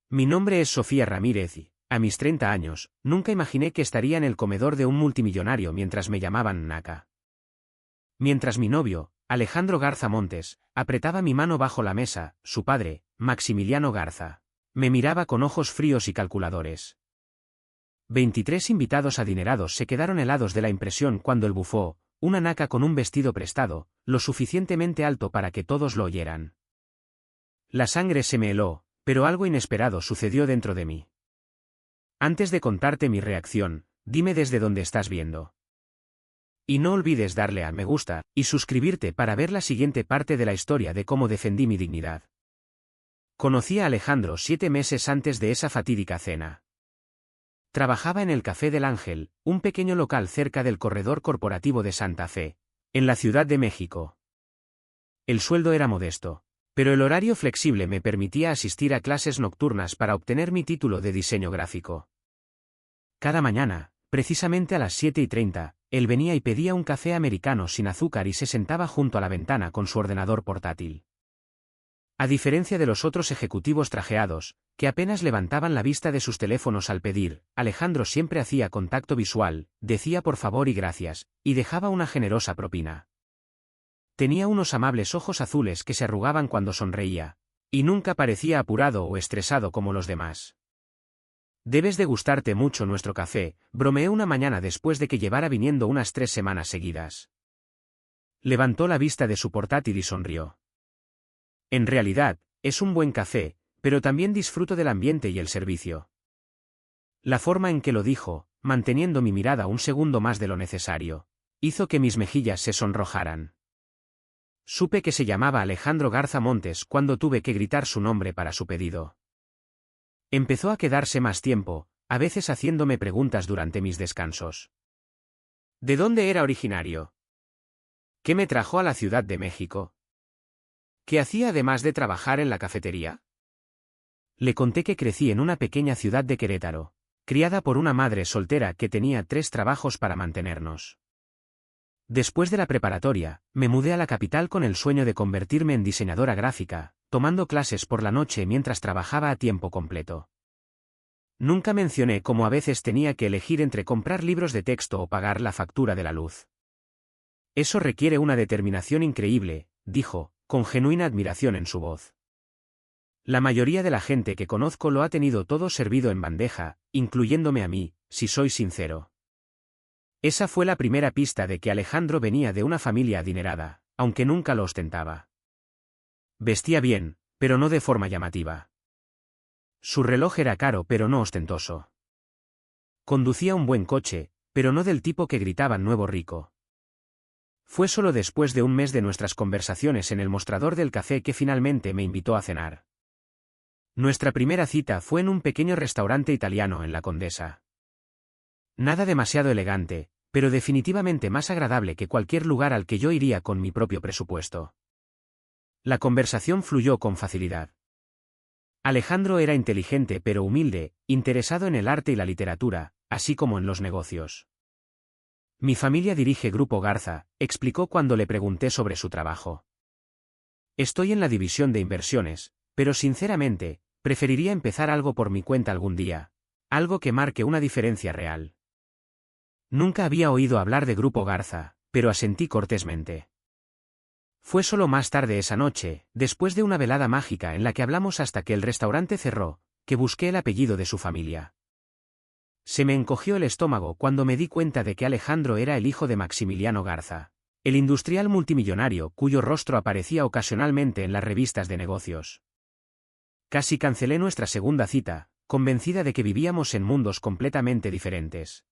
Mi nombre es Sofía Ramírez y, a mis 30 años, nunca imaginé que estaría en el comedor de un multimillonario mientras me llamaban Naka. Mientras mi novio, Alejandro Garza Montes, apretaba mi mano bajo la mesa, su padre, Maximiliano Garza, me miraba con ojos fríos y calculadores. 23 invitados adinerados se quedaron helados de la impresión cuando el bufó, una Naka con un vestido prestado, lo suficientemente alto para que todos lo oyeran. La sangre se me heló, pero algo inesperado sucedió dentro de mí. Antes de contarte mi reacción, dime desde dónde estás viendo. Y no olvides darle a me gusta y suscribirte para ver la siguiente parte de la historia de cómo defendí mi dignidad. Conocí a Alejandro 7 meses antes de esa fatídica cena. Trabajaba en el Café del Ángel, un pequeño local cerca del corredor corporativo de Santa Fe, en la Ciudad de México. El sueldo era modesto, pero el horario flexible me permitía asistir a clases nocturnas para obtener mi título de diseño gráfico. Cada mañana, precisamente a las 7:30, él venía y pedía un café americano sin azúcar y se sentaba junto a la ventana con su ordenador portátil. A diferencia de los otros ejecutivos trajeados, que apenas levantaban la vista de sus teléfonos al pedir, Alejandro siempre hacía contacto visual, decía por favor y gracias, y dejaba una generosa propina. Tenía unos amables ojos azules que se arrugaban cuando sonreía, y nunca parecía apurado o estresado como los demás. Debes de gustarte mucho nuestro café, bromeé una mañana después de que llevara viniendo unas 3 semanas seguidas. Levantó la vista de su portátil y sonrió. En realidad, es un buen café, pero también disfruto del ambiente y el servicio. La forma en que lo dijo, manteniendo mi mirada un segundo más de lo necesario, hizo que mis mejillas se sonrojaran. Supe que se llamaba Alejandro Garza Montes cuando tuve que gritar su nombre para su pedido. Empezó a quedarse más tiempo, a veces haciéndome preguntas durante mis descansos. ¿De dónde era originario? ¿Qué me trajo a la Ciudad de México? ¿Qué hacía además de trabajar en la cafetería? Le conté que crecí en una pequeña ciudad de Querétaro, criada por una madre soltera que tenía 3 trabajos para mantenernos. Después de la preparatoria, me mudé a la capital con el sueño de convertirme en diseñadora gráfica, tomando clases por la noche mientras trabajaba a tiempo completo. Nunca mencioné cómo a veces tenía que elegir entre comprar libros de texto o pagar la factura de la luz. Eso requiere una determinación increíble, dijo, con genuina admiración en su voz. La mayoría de la gente que conozco lo ha tenido todo servido en bandeja, incluyéndome a mí, si soy sincero. Esa fue la primera pista de que Alejandro venía de una familia adinerada, aunque nunca lo ostentaba. Vestía bien, pero no de forma llamativa. Su reloj era caro pero no ostentoso. Conducía un buen coche, pero no del tipo que gritaban nuevo rico. Fue solo después de un mes de nuestras conversaciones en el mostrador del café que finalmente me invitó a cenar. Nuestra primera cita fue en un pequeño restaurante italiano en La Condesa. Nada demasiado elegante, pero definitivamente más agradable que cualquier lugar al que yo iría con mi propio presupuesto. La conversación fluyó con facilidad. Alejandro era inteligente pero humilde, interesado en el arte y la literatura, así como en los negocios. Mi familia dirige Grupo Garza, explicó cuando le pregunté sobre su trabajo. Estoy en la división de inversiones, pero sinceramente, preferiría empezar algo por mi cuenta algún día, algo que marque una diferencia real. Nunca había oído hablar de Grupo Garza, pero asentí cortésmente. Fue solo más tarde esa noche, después de una velada mágica en la que hablamos hasta que el restaurante cerró, que busqué el apellido de su familia. Se me encogió el estómago cuando me di cuenta de que Alejandro era el hijo de Maximiliano Garza, el industrial multimillonario cuyo rostro aparecía ocasionalmente en las revistas de negocios. Casi cancelé nuestra segunda cita, convencida de que vivíamos en mundos completamente diferentes.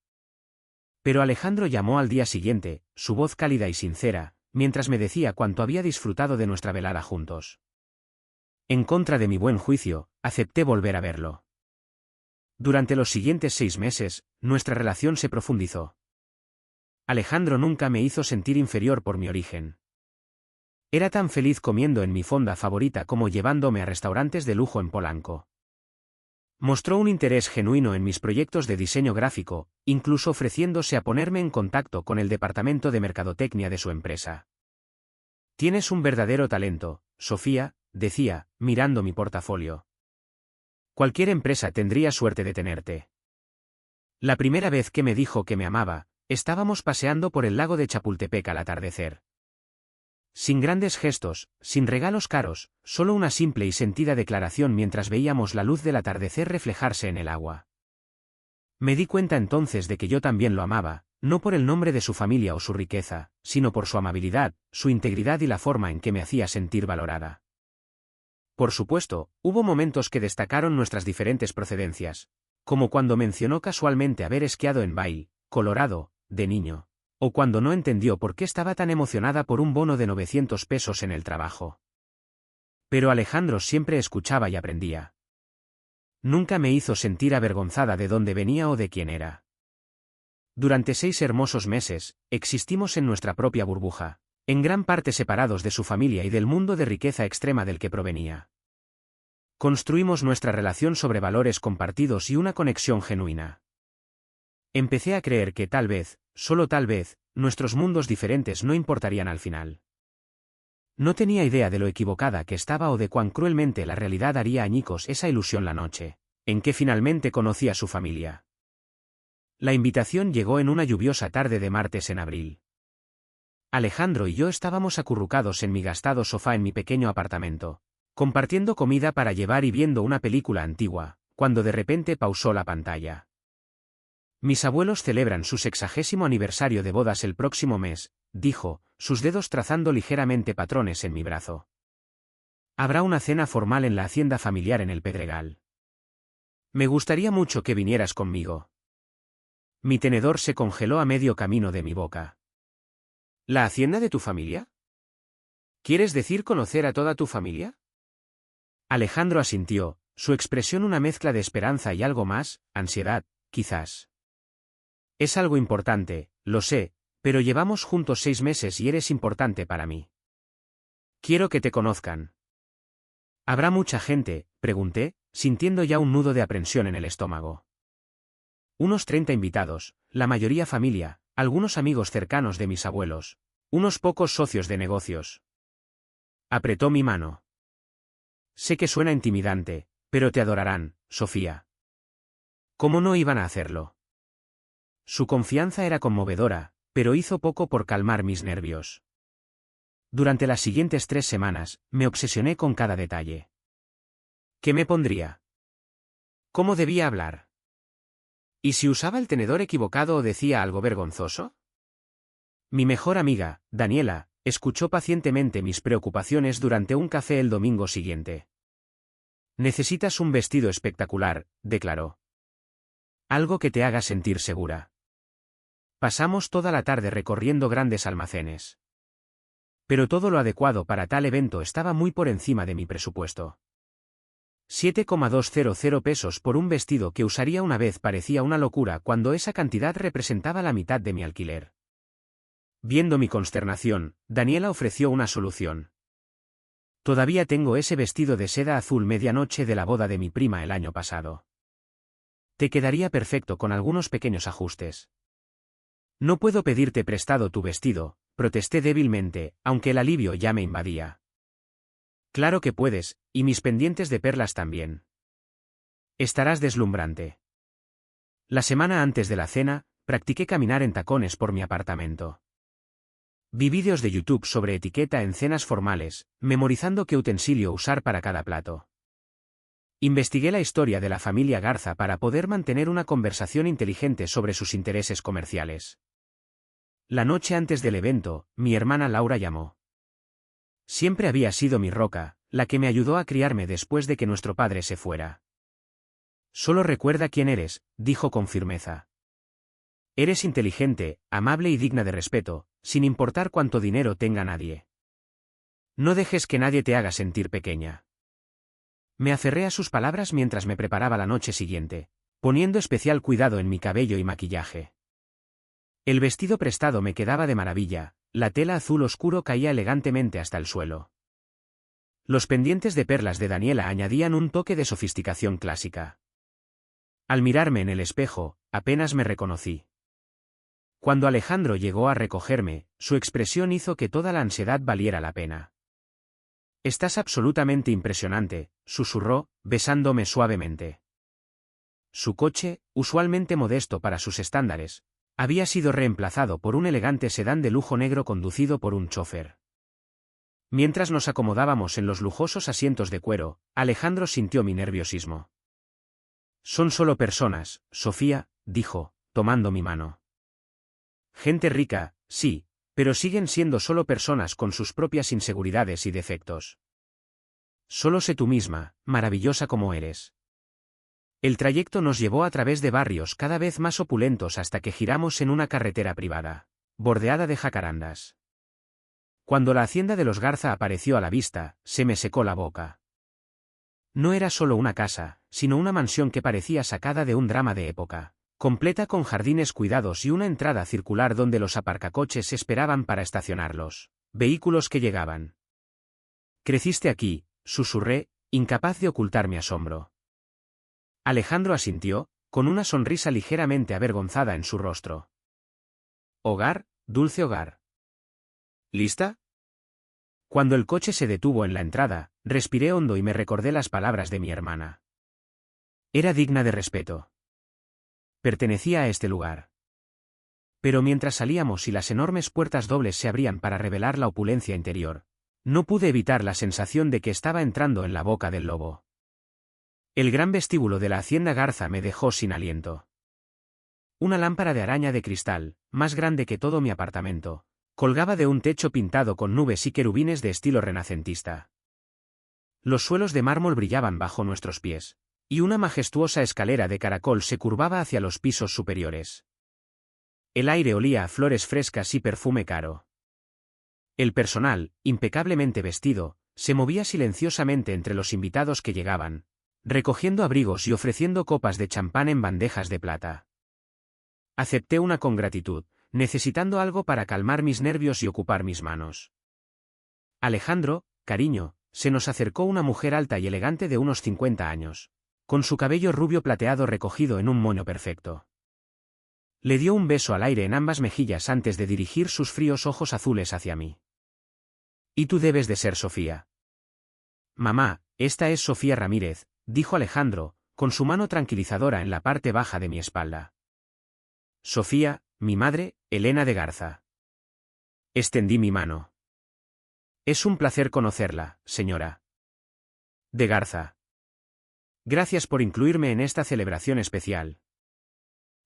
Pero Alejandro llamó al día siguiente, su voz cálida y sincera, mientras me decía cuánto había disfrutado de nuestra velada juntos. En contra de mi buen juicio, acepté volver a verlo. Durante los siguientes 6 meses, nuestra relación se profundizó. Alejandro nunca me hizo sentir inferior por mi origen. Era tan feliz comiendo en mi fonda favorita como llevándome a restaurantes de lujo en Polanco. Mostró un interés genuino en mis proyectos de diseño gráfico, incluso ofreciéndose a ponerme en contacto con el departamento de mercadotecnia de su empresa. Tienes un verdadero talento, Sofía, decía, mirando mi portafolio. Cualquier empresa tendría suerte de tenerte. La primera vez que me dijo que me amaba, estábamos paseando por el lago de Chapultepec al atardecer. Sin grandes gestos, sin regalos caros, solo una simple y sentida declaración mientras veíamos la luz del atardecer reflejarse en el agua. Me di cuenta entonces de que yo también lo amaba, no por el nombre de su familia o su riqueza, sino por su amabilidad, su integridad y la forma en que me hacía sentir valorada. Por supuesto, hubo momentos que destacaron nuestras diferentes procedencias, como cuando mencionó casualmente haber esquiado en Vail, Colorado, de niño, o cuando no entendió por qué estaba tan emocionada por un bono de 900 pesos en el trabajo. Pero Alejandro siempre escuchaba y aprendía. Nunca me hizo sentir avergonzada de dónde venía o de quién era. Durante 6 hermosos meses, existimos en nuestra propia burbuja, en gran parte separados de su familia y del mundo de riqueza extrema del que provenía. Construimos nuestra relación sobre valores compartidos y una conexión genuina. Empecé a creer que tal vez, solo tal vez, nuestros mundos diferentes no importarían al final. No tenía idea de lo equivocada que estaba o de cuán cruelmente la realidad haría añicos esa ilusión la noche, en que finalmente conocí a su familia. La invitación llegó en una lluviosa tarde de martes en abril. Alejandro y yo estábamos acurrucados en mi gastado sofá en mi pequeño apartamento, compartiendo comida para llevar y viendo una película antigua, cuando de repente pausó la pantalla. Mis abuelos celebran su 60º aniversario de bodas el próximo mes, dijo, sus dedos trazando ligeramente patrones en mi brazo. Habrá una cena formal en la hacienda familiar en el Pedregal. Me gustaría mucho que vinieras conmigo. Mi tenedor se congeló a medio camino de mi boca. ¿La hacienda de tu familia? ¿Quieres decir conocer a toda tu familia? Alejandro asintió, su expresión una mezcla de esperanza y algo más, ansiedad, quizás. Es algo importante, lo sé, pero llevamos juntos 6 meses y eres importante para mí. Quiero que te conozcan. ¿Habrá mucha gente?, pregunté, sintiendo ya un nudo de aprensión en el estómago. Unos 30 invitados, la mayoría familia, algunos amigos cercanos de mis abuelos, unos pocos socios de negocios. Apretó mi mano. Sé que suena intimidante, pero te adorarán, Sofía. ¿Cómo no iban a hacerlo? Su confianza era conmovedora, pero hizo poco por calmar mis nervios. Durante las siguientes 3 semanas, me obsesioné con cada detalle. ¿Qué me pondría? ¿Cómo debía hablar? ¿Y si usaba el tenedor equivocado o decía algo vergonzoso? Mi mejor amiga, Daniela, escuchó pacientemente mis preocupaciones durante un café el domingo siguiente. Necesitas un vestido espectacular, declaró. Algo que te haga sentir segura. Pasamos toda la tarde recorriendo grandes almacenes. Pero todo lo adecuado para tal evento estaba muy por encima de mi presupuesto. 7,200 pesos por un vestido que usaría una vez parecía una locura cuando esa cantidad representaba la mitad de mi alquiler. Viendo mi consternación, Daniela ofreció una solución. Todavía tengo ese vestido de seda azul medianoche de la boda de mi prima el año pasado. Te quedaría perfecto con algunos pequeños ajustes. No puedo pedirte prestado tu vestido, protesté débilmente, aunque el alivio ya me invadía. Claro que puedes, y mis pendientes de perlas también. Estarás deslumbrante. La semana antes de la cena, practiqué caminar en tacones por mi apartamento. Vi vídeos de YouTube sobre etiqueta en cenas formales, memorizando qué utensilio usar para cada plato. Investigué la historia de la familia Garza para poder mantener una conversación inteligente sobre sus intereses comerciales. La noche antes del evento, mi hermana Laura llamó. Siempre había sido mi roca, la que me ayudó a criarme después de que nuestro padre se fuera. Solo recuerda quién eres, dijo con firmeza. Eres inteligente, amable y digna de respeto, sin importar cuánto dinero tenga nadie. No dejes que nadie te haga sentir pequeña. Me aferré a sus palabras mientras me preparaba la noche siguiente, poniendo especial cuidado en mi cabello y maquillaje. El vestido prestado me quedaba de maravilla, la tela azul oscuro caía elegantemente hasta el suelo. Los pendientes de perlas de Daniela añadían un toque de sofisticación clásica. Al mirarme en el espejo, apenas me reconocí. Cuando Alejandro llegó a recogerme, su expresión hizo que toda la ansiedad valiera la pena. Estás absolutamente impresionante, susurró, besándome suavemente. Su coche, usualmente modesto para sus estándares, había sido reemplazado por un elegante sedán de lujo negro conducido por un chofer. Mientras nos acomodábamos en los lujosos asientos de cuero, Alejandro sintió mi nerviosismo. Son solo personas, Sofía, dijo, tomando mi mano. Gente rica, sí, pero siguen siendo solo personas con sus propias inseguridades y defectos. Solo sé tú misma, maravillosa como eres. El trayecto nos llevó a través de barrios cada vez más opulentos hasta que giramos en una carretera privada, bordeada de jacarandas. Cuando la hacienda de los Garza apareció a la vista, se me secó la boca. No era solo una casa, sino una mansión que parecía sacada de un drama de época, completa con jardines cuidados y una entrada circular donde los aparcacoches esperaban para estacionarlos vehículos que llegaban. «Creciste aquí», susurré, incapaz de ocultar mi asombro. Alejandro asintió, con una sonrisa ligeramente avergonzada en su rostro. «Hogar, dulce hogar». ¿Lista? Cuando el coche se detuvo en la entrada, respiré hondo y me recordé las palabras de mi hermana. Era digna de respeto. Pertenecía a este lugar. Pero mientras salíamos y las enormes puertas dobles se abrían para revelar la opulencia interior, no pude evitar la sensación de que estaba entrando en la boca del lobo. El gran vestíbulo de la hacienda Garza me dejó sin aliento. Una lámpara de araña de cristal, más grande que todo mi apartamento, colgaba de un techo pintado con nubes y querubines de estilo renacentista. Los suelos de mármol brillaban bajo nuestros pies, y una majestuosa escalera de caracol se curvaba hacia los pisos superiores. El aire olía a flores frescas y perfume caro. El personal, impecablemente vestido, se movía silenciosamente entre los invitados que llegaban, recogiendo abrigos y ofreciendo copas de champán en bandejas de plata. Acepté una con gratitud, necesitando algo para calmar mis nervios y ocupar mis manos. Alejandro, cariño, se nos acercó una mujer alta y elegante de unos 50 años, con su cabello rubio plateado recogido en un moño perfecto. Le dio un beso al aire en ambas mejillas antes de dirigir sus fríos ojos azules hacia mí. «Y tú debes de ser Sofía». «Mamá, esta es Sofía Ramírez», dijo Alejandro, con su mano tranquilizadora en la parte baja de mi espalda. «Sofía, mi madre, Elena de Garza». Extendí mi mano. «Es un placer conocerla, señora de Garza. Gracias por incluirme en esta celebración especial».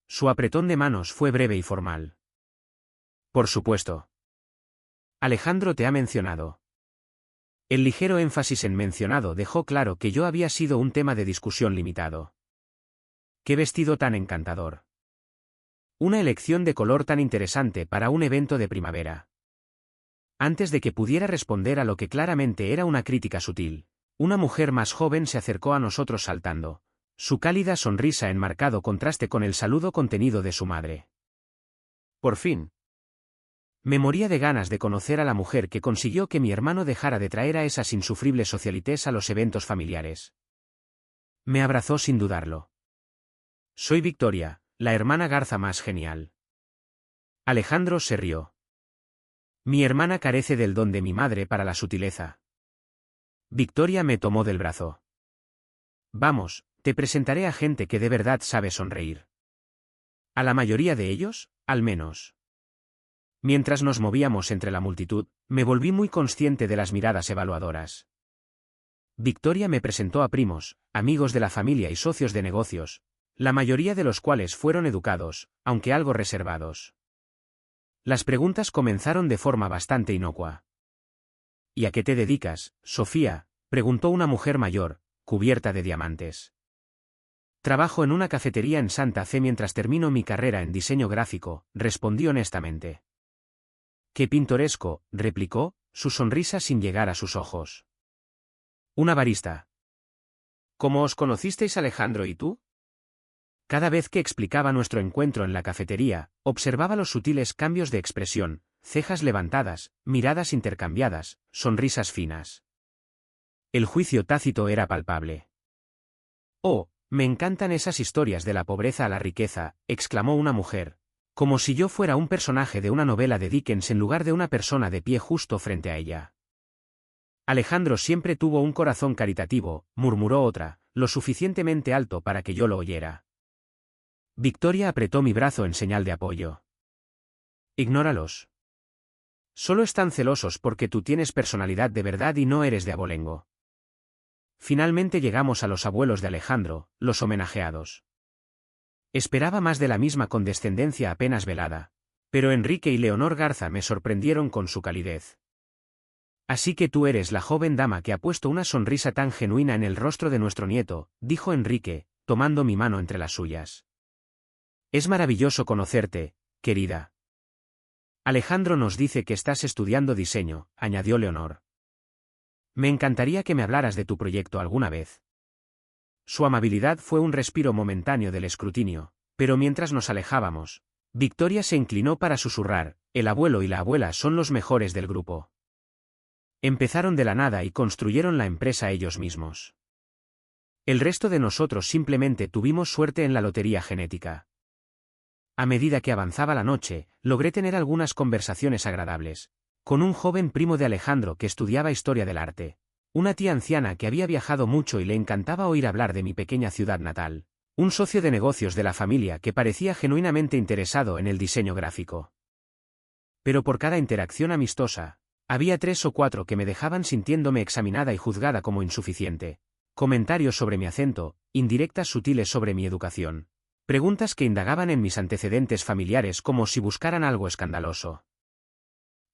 Su apretón de manos fue breve y formal. «Por supuesto. Alejandro te ha mencionado». El ligero énfasis en mencionado dejó claro que yo había sido un tema de discusión limitado. «Qué vestido tan encantador. Una elección de color tan interesante para un evento de primavera». Antes de que pudiera responder a lo que claramente era una crítica sutil, una mujer más joven se acercó a nosotros saltando, su cálida sonrisa en marcado contraste con el saludo contenido de su madre. Por fin. Me moría de ganas de conocer a la mujer que consiguió que mi hermano dejara de traer a esas insufribles socialites a los eventos familiares. Me abrazó sin dudarlo. «Soy Victoria, la hermana Garza más genial». Alejandro se rió. «Mi hermana carece del don de mi madre para la sutileza». Victoria me tomó del brazo. «Vamos, te presentaré a gente que de verdad sabe sonreír. A la mayoría de ellos, al menos». Mientras nos movíamos entre la multitud, me volví muy consciente de las miradas evaluadoras. Victoria me presentó a primos, amigos de la familia y socios de negocios, la mayoría de los cuales fueron educados, aunque algo reservados. Las preguntas comenzaron de forma bastante inocua. «¿Y a qué te dedicas, Sofía?», preguntó una mujer mayor, cubierta de diamantes. «Trabajo en una cafetería en Santa Fe mientras termino mi carrera en diseño gráfico», respondí honestamente. «Qué pintoresco», replicó, su sonrisa sin llegar a sus ojos. «Una barista». «¿Cómo os conocisteis Alejandro y tú?». Cada vez que explicaba nuestro encuentro en la cafetería, observaba los sutiles cambios de expresión, cejas levantadas, miradas intercambiadas, sonrisas finas. El juicio tácito era palpable. «Oh, me encantan esas historias de la pobreza a la riqueza», exclamó una mujer, como si yo fuera un personaje de una novela de Dickens en lugar de una persona de pie justo frente a ella. Alejandro siempre tuvo un corazón caritativo, murmuró otra, lo suficientemente alto para que yo lo oyera. Victoria apretó mi brazo en señal de apoyo. Ignóralos. Solo están celosos porque tú tienes personalidad de verdad y no eres de abolengo. Finalmente llegamos a los abuelos de Alejandro, los homenajeados. Esperaba más de la misma condescendencia apenas velada, pero Enrique y Leonor Garza me sorprendieron con su calidez. Así que tú eres la joven dama que ha puesto una sonrisa tan genuina en el rostro de nuestro nieto, dijo Enrique, tomando mi mano entre las suyas. Es maravilloso conocerte, querida. Alejandro nos dice que estás estudiando diseño, añadió Leonor. Me encantaría que me hablaras de tu proyecto alguna vez. Su amabilidad fue un respiro momentáneo del escrutinio, pero mientras nos alejábamos, Victoria se inclinó para susurrar, el abuelo y la abuela son los mejores del grupo. Empezaron de la nada y construyeron la empresa ellos mismos. El resto de nosotros simplemente tuvimos suerte en la lotería genética. A medida que avanzaba la noche, logré tener algunas conversaciones agradables, con un joven primo de Alejandro que estudiaba historia del arte, una tía anciana que había viajado mucho y le encantaba oír hablar de mi pequeña ciudad natal, un socio de negocios de la familia que parecía genuinamente interesado en el diseño gráfico. Pero por cada interacción amistosa, había 3 o 4 que me dejaban sintiéndome examinada y juzgada como insuficiente, comentarios sobre mi acento, indirectas sutiles sobre mi educación, preguntas que indagaban en mis antecedentes familiares como si buscaran algo escandaloso.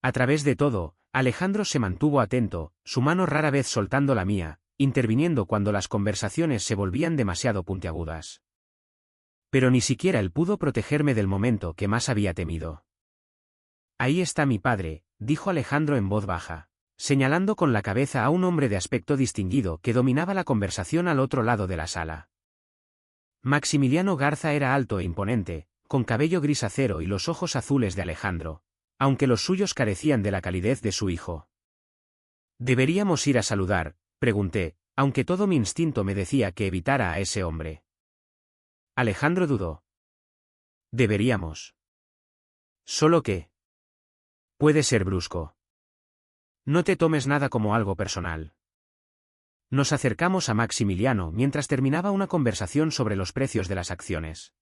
A través de todo, Alejandro se mantuvo atento, su mano rara vez soltando la mía, interviniendo cuando las conversaciones se volvían demasiado puntiagudas. Pero ni siquiera él pudo protegerme del momento que más había temido. Ahí está mi padre, dijo Alejandro en voz baja, señalando con la cabeza a un hombre de aspecto distinguido que dominaba la conversación al otro lado de la sala. Maximiliano Garza era alto e imponente, con cabello gris acero y los ojos azules de Alejandro, aunque los suyos carecían de la calidez de su hijo. ¿Deberíamos ir a saludar?, pregunté, aunque todo mi instinto me decía que evitara a ese hombre. Alejandro dudó. Deberíamos. ¿Solo qué? Puede ser brusco. No te tomes nada como algo personal. Nos acercamos a Maximiliano mientras terminaba una conversación sobre los precios de las acciones.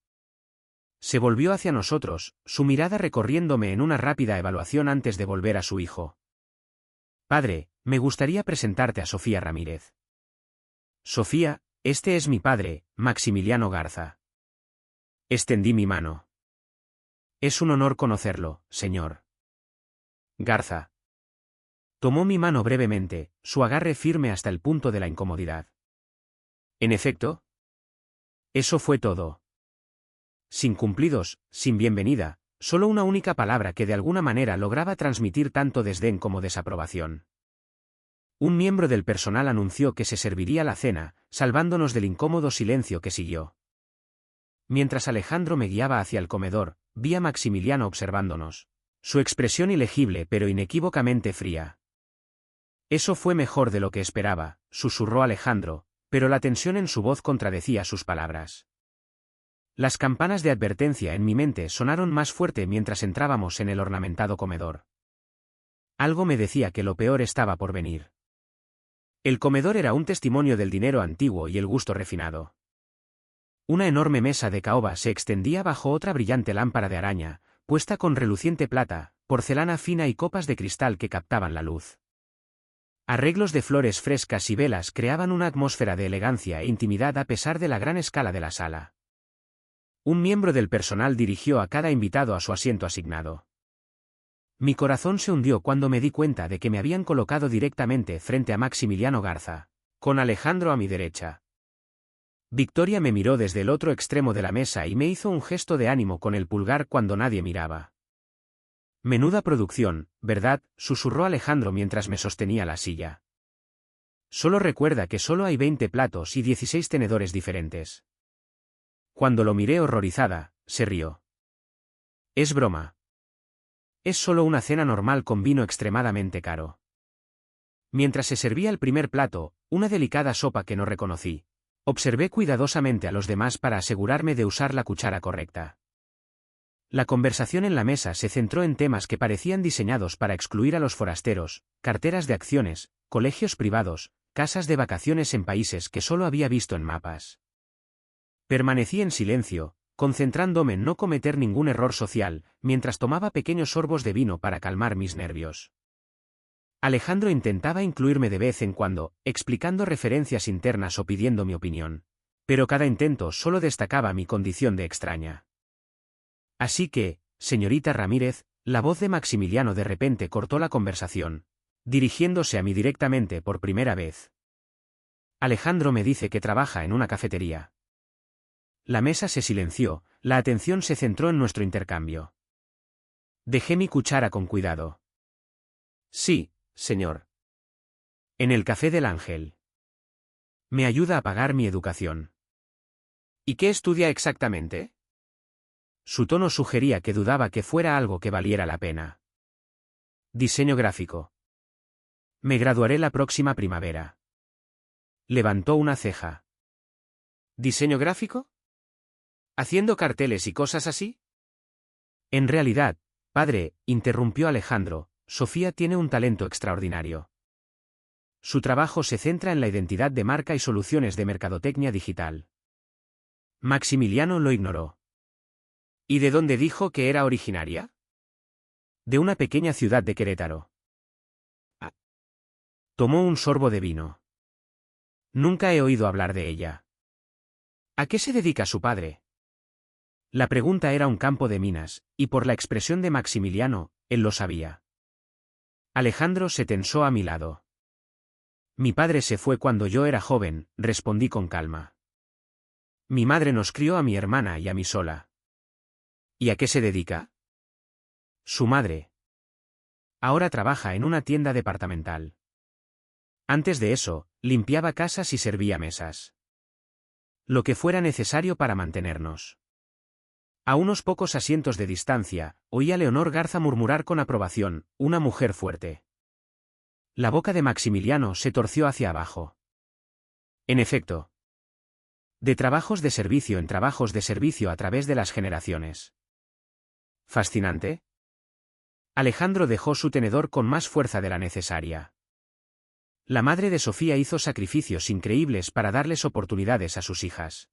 Se volvió hacia nosotros, su mirada recorriéndome en una rápida evaluación antes de volver a su hijo. Padre, me gustaría presentarte a Sofía Ramírez. Sofía, este es mi padre, Maximiliano Garza. Extendí mi mano. Es un honor conocerlo, señor Garza. Tomó mi mano brevemente, su agarre firme hasta el punto de la incomodidad. En efecto, eso fue todo. Sin cumplidos, sin bienvenida, solo una única palabra que de alguna manera lograba transmitir tanto desdén como desaprobación. Un miembro del personal anunció que se serviría la cena, salvándonos del incómodo silencio que siguió. Mientras Alejandro me guiaba hacia el comedor, vi a Maximiliano observándonos, su expresión ilegible pero inequívocamente fría. Eso fue mejor de lo que esperaba, susurró Alejandro, pero la tensión en su voz contradecía sus palabras. Las campanas de advertencia en mi mente sonaron más fuerte mientras entrábamos en el ornamentado comedor. Algo me decía que lo peor estaba por venir. El comedor era un testimonio del dinero antiguo y el gusto refinado. Una enorme mesa de caoba se extendía bajo otra brillante lámpara de araña, puesta con reluciente plata, porcelana fina y copas de cristal que captaban la luz. Arreglos de flores frescas y velas creaban una atmósfera de elegancia e intimidad a pesar de la gran escala de la sala. Un miembro del personal dirigió a cada invitado a su asiento asignado. Mi corazón se hundió cuando me di cuenta de que me habían colocado directamente frente a Maximiliano Garza, con Alejandro a mi derecha. Victoria me miró desde el otro extremo de la mesa y me hizo un gesto de ánimo con el pulgar cuando nadie miraba. Menuda producción, ¿verdad?, susurró Alejandro mientras me sostenía la silla. Solo recuerda que solo hay 20 platos y 16 tenedores diferentes. Cuando lo miré horrorizada, se rió. Es broma. Es solo una cena normal con vino extremadamente caro. Mientras se servía el primer plato, una delicada sopa que no reconocí, observé cuidadosamente a los demás para asegurarme de usar la cuchara correcta. La conversación en la mesa se centró en temas que parecían diseñados para excluir a los forasteros: carteras de acciones, colegios privados, casas de vacaciones en países que solo había visto en mapas. Permanecí en silencio, concentrándome en no cometer ningún error social, mientras tomaba pequeños sorbos de vino para calmar mis nervios. Alejandro intentaba incluirme de vez en cuando, explicando referencias internas o pidiendo mi opinión. Pero cada intento solo destacaba mi condición de extraña. Así que, señorita Ramírez, la voz de Maximiliano de repente cortó la conversación, dirigiéndose a mí directamente por primera vez. Alejandro me dice que trabaja en una cafetería. La mesa se silenció, la atención se centró en nuestro intercambio. Dejé mi cuchara con cuidado. Sí, señor. En el Café del Ángel. Me ayuda a pagar mi educación. ¿Y qué estudia exactamente? Su tono sugería que dudaba que fuera algo que valiera la pena. Diseño gráfico. Me graduaré la próxima primavera. Levantó una ceja. ¿Diseño gráfico? ¿Haciendo carteles y cosas así? En realidad, padre, interrumpió Alejandro, Sofía tiene un talento extraordinario. Su trabajo se centra en la identidad de marca y soluciones de mercadotecnia digital. Maximiliano lo ignoró. ¿Y de dónde dijo que era originaria? De una pequeña ciudad de Querétaro. Tomó un sorbo de vino. Nunca he oído hablar de ella. ¿A qué se dedica su padre? La pregunta era un campo de minas, y por la expresión de Maximiliano, él lo sabía. Alejandro se tensó a mi lado. Mi padre se fue cuando yo era joven, respondí con calma. Mi madre nos crió a mi hermana y a mí sola. ¿Y a qué se dedica? Su madre. Ahora trabaja en una tienda departamental. Antes de eso, limpiaba casas y servía mesas. Lo que fuera necesario para mantenernos. A unos pocos asientos de distancia, oí a Leonor Garza murmurar con aprobación, una mujer fuerte. La boca de Maximiliano se torció hacia abajo. En efecto. De trabajos de servicio en trabajos de servicio a través de las generaciones. ¿Fascinante? Alejandro dejó su tenedor con más fuerza de la necesaria. La madre de Sofía hizo sacrificios increíbles para darles oportunidades a sus hijas.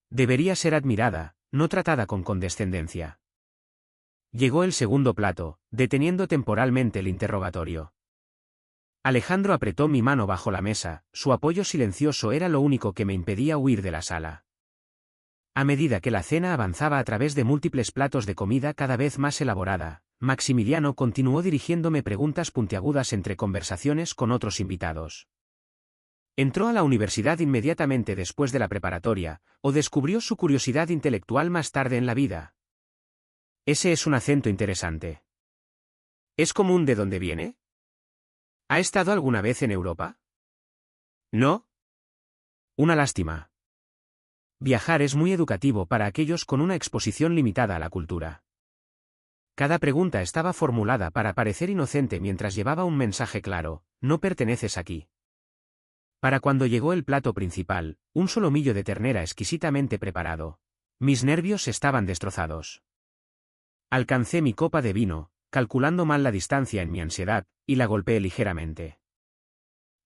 Debería ser admirada, no tratada con condescendencia. Llegó el segundo plato, deteniendo temporalmente el interrogatorio. Alejandro apretó mi mano bajo la mesa, su apoyo silencioso era lo único que me impedía huir de la sala. A medida que la cena avanzaba a través de múltiples platos de comida cada vez más elaborada, Maximiliano continuó dirigiéndome preguntas puntiagudas entre conversaciones con otros invitados. ¿Entró a la universidad inmediatamente después de la preparatoria, o descubrió su curiosidad intelectual más tarde en la vida? Ese es un acento interesante. ¿Es común de dónde viene? ¿Ha estado alguna vez en Europa? ¿No? Una lástima. Viajar es muy educativo para aquellos con una exposición limitada a la cultura. Cada pregunta estaba formulada para parecer inocente mientras llevaba un mensaje claro, no perteneces aquí. Para cuando llegó el plato principal, un solomillo de ternera exquisitamente preparado, mis nervios estaban destrozados. Alcancé mi copa de vino, calculando mal la distancia en mi ansiedad, y la golpeé ligeramente.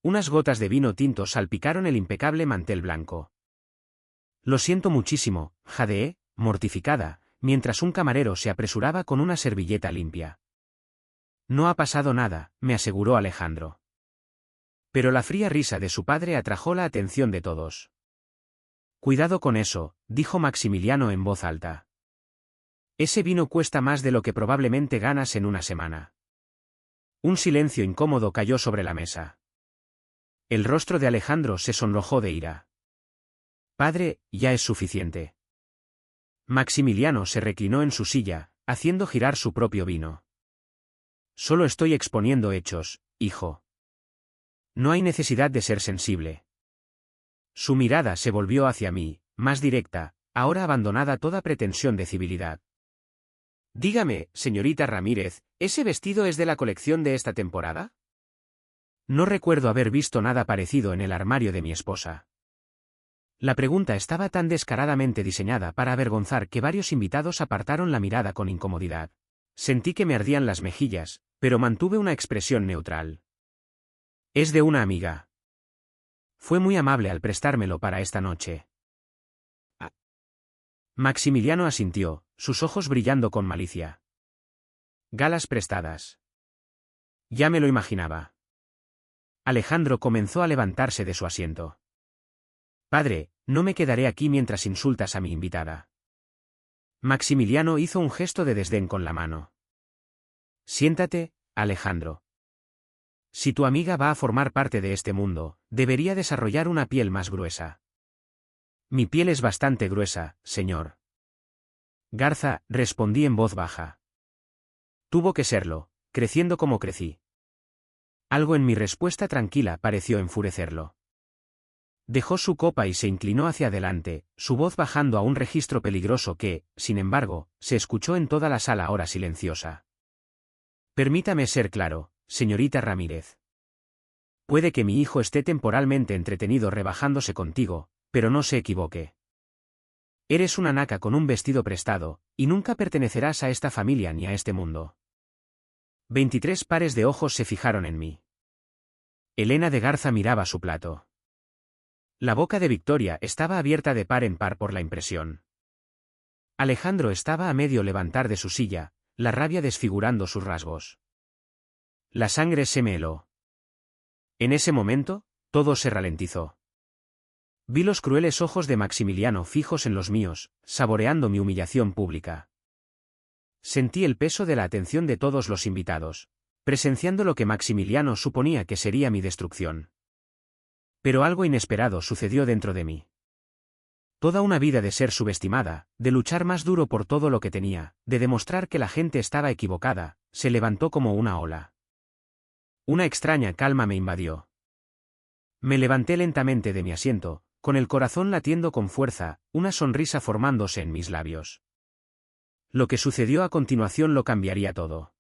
Unas gotas de vino tinto salpicaron el impecable mantel blanco. Lo siento muchísimo, jadeé, mortificada, mientras un camarero se apresuraba con una servilleta limpia. No ha pasado nada, me aseguró Alejandro. Pero la fría risa de su padre atrajo la atención de todos. Cuidado con eso, dijo Maximiliano en voz alta. Ese vino cuesta más de lo que probablemente ganas en una semana. Un silencio incómodo cayó sobre la mesa. El rostro de Alejandro se sonrojó de ira. Padre, ya es suficiente. Maximiliano se reclinó en su silla, haciendo girar su propio vino. Solo estoy exponiendo hechos, hijo. No hay necesidad de ser sensible. Su mirada se volvió hacia mí, más directa, ahora abandonada toda pretensión de civilidad. Dígame, señorita Ramírez, ¿ese vestido es de la colección de esta temporada? No recuerdo haber visto nada parecido en el armario de mi esposa. La pregunta estaba tan descaradamente diseñada para avergonzar que varios invitados apartaron la mirada con incomodidad. Sentí que me ardían las mejillas, pero mantuve una expresión neutral. Es de una amiga. Fue muy amable al prestármelo para esta noche. Ah. Maximiliano asintió, sus ojos brillando con malicia. Galas prestadas. Ya me lo imaginaba. Alejandro comenzó a levantarse de su asiento. Padre, no me quedaré aquí mientras insultas a mi invitada. Maximiliano hizo un gesto de desdén con la mano. Siéntate, Alejandro. Si tu amiga va a formar parte de este mundo, debería desarrollar una piel más gruesa. Mi piel es bastante gruesa, señor. Garza, respondí en voz baja. Tuvo que serlo, creciendo como crecí. Algo en mi respuesta tranquila pareció enfurecerlo. Dejó su copa y se inclinó hacia adelante, su voz bajando a un registro peligroso que, sin embargo, se escuchó en toda la sala ahora silenciosa. Permítame ser claro, señorita Ramírez. Puede que mi hijo esté temporalmente entretenido rebajándose contigo, pero no se equivoque. Eres una naca con un vestido prestado, y nunca pertenecerás a esta familia ni a este mundo. 23 pares de ojos se fijaron en mí. Elena de Garza miraba su plato. La boca de Victoria estaba abierta de par en par por la impresión. Alejandro estaba a medio levantar de su silla, la rabia desfigurando sus rasgos. La sangre se me heló. En ese momento, todo se ralentizó. Vi los crueles ojos de Maximiliano fijos en los míos, saboreando mi humillación pública. Sentí el peso de la atención de todos los invitados, presenciando lo que Maximiliano suponía que sería mi destrucción. Pero algo inesperado sucedió dentro de mí. Toda una vida de ser subestimada, de luchar más duro por todo lo que tenía, de demostrar que la gente estaba equivocada, se levantó como una ola. Una extraña calma me invadió. Me levanté lentamente de mi asiento, con el corazón latiendo con fuerza, una sonrisa formándose en mis labios. Lo que sucedió a continuación lo cambiaría todo.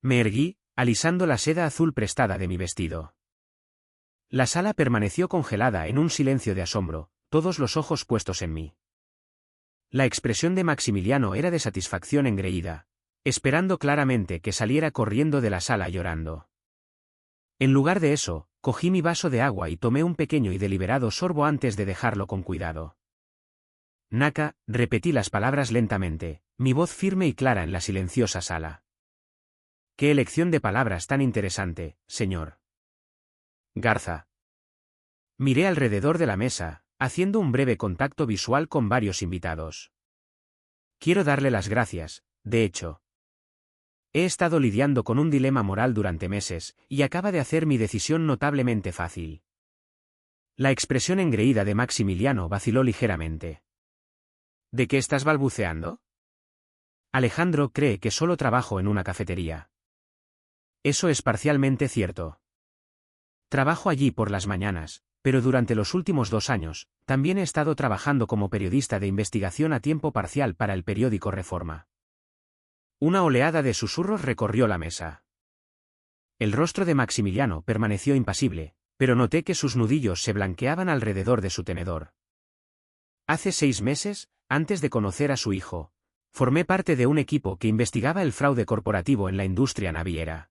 Me erguí, alisando la seda azul prestada de mi vestido. La sala permaneció congelada en un silencio de asombro, todos los ojos puestos en mí. La expresión de Maximiliano era de satisfacción engreída, esperando claramente que saliera corriendo de la sala llorando. En lugar de eso, cogí mi vaso de agua y tomé un pequeño y deliberado sorbo antes de dejarlo con cuidado. Naka, repetí las palabras lentamente, mi voz firme y clara en la silenciosa sala. Qué elección de palabras tan interesante, señor Garza. Miré alrededor de la mesa, haciendo un breve contacto visual con varios invitados. Quiero darle las gracias, de hecho. He estado lidiando con un dilema moral durante meses, y acaba de hacer mi decisión notablemente fácil. La expresión engreída de Maximiliano vaciló ligeramente. ¿De qué estás balbuceando? Alejandro cree que solo trabajo en una cafetería. Eso es parcialmente cierto. Trabajo allí por las mañanas, pero durante los últimos 2 años, también he estado trabajando como periodista de investigación a tiempo parcial para el periódico Reforma. Una oleada de susurros recorrió la mesa. El rostro de Maximiliano permaneció impasible, pero noté que sus nudillos se blanqueaban alrededor de su tenedor. Hace 6 meses, antes de conocer a su hijo, formé parte de un equipo que investigaba el fraude corporativo en la industria naviera.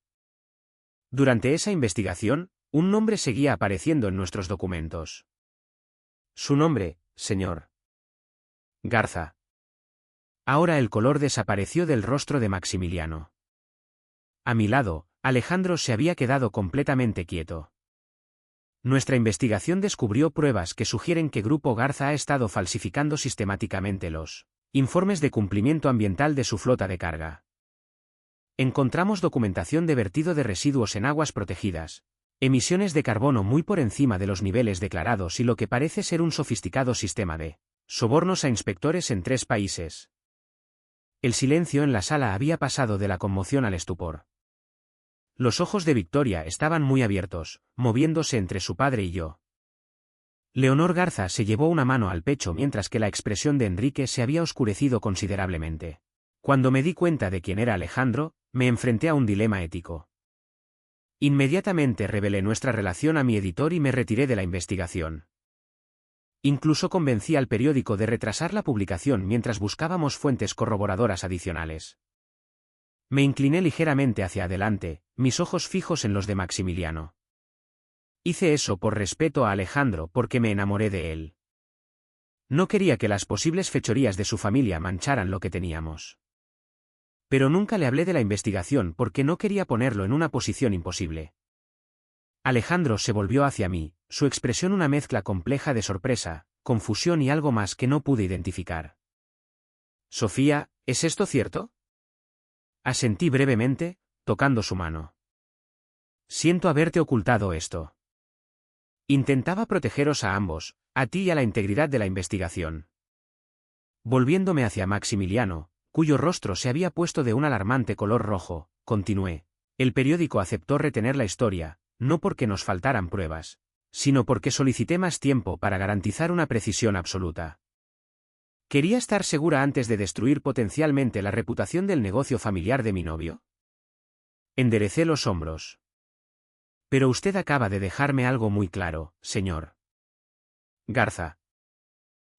Durante esa investigación, un nombre seguía apareciendo en nuestros documentos. Su nombre, señor Garza. Ahora el color desapareció del rostro de Maximiliano. A mi lado, Alejandro se había quedado completamente quieto. Nuestra investigación descubrió pruebas que sugieren que Grupo Garza ha estado falsificando sistemáticamente los informes de cumplimiento ambiental de su flota de carga. Encontramos documentación de vertido de residuos en aguas protegidas, emisiones de carbono muy por encima de los niveles declarados y lo que parece ser un sofisticado sistema de sobornos a inspectores en 3 países. El silencio en la sala había pasado de la conmoción al estupor. Los ojos de Victoria estaban muy abiertos, moviéndose entre su padre y yo. Leonor Garza se llevó una mano al pecho mientras que la expresión de Enrique se había oscurecido considerablemente. Cuando me di cuenta de quién era Alejandro, me enfrenté a un dilema ético. Inmediatamente revelé nuestra relación a mi editor y me retiré de la investigación. Incluso convencí al periódico de retrasar la publicación mientras buscábamos fuentes corroboradoras adicionales. Me incliné ligeramente hacia adelante, mis ojos fijos en los de Maximiliano. Hice eso por respeto a Alejandro porque me enamoré de él. No quería que las posibles fechorías de su familia mancharan lo que teníamos. Pero nunca le hablé de la investigación porque no quería ponerlo en una posición imposible. Alejandro se volvió hacia mí, su expresión una mezcla compleja de sorpresa, confusión y algo más que no pude identificar. Sofía, ¿es esto cierto? Asentí brevemente, tocando su mano. Siento haberte ocultado esto. Intentaba protegeros a ambos, a ti y a la integridad de la investigación. Volviéndome hacia Maximiliano, cuyo rostro se había puesto de un alarmante color rojo, continué. El periódico aceptó retener la historia, no porque nos faltaran pruebas, sino porque solicité más tiempo para garantizar una precisión absoluta. Quería estar segura antes de destruir potencialmente la reputación del negocio familiar de mi novio. Enderecé los hombros. Pero usted acaba de dejarme algo muy claro, señor Garza.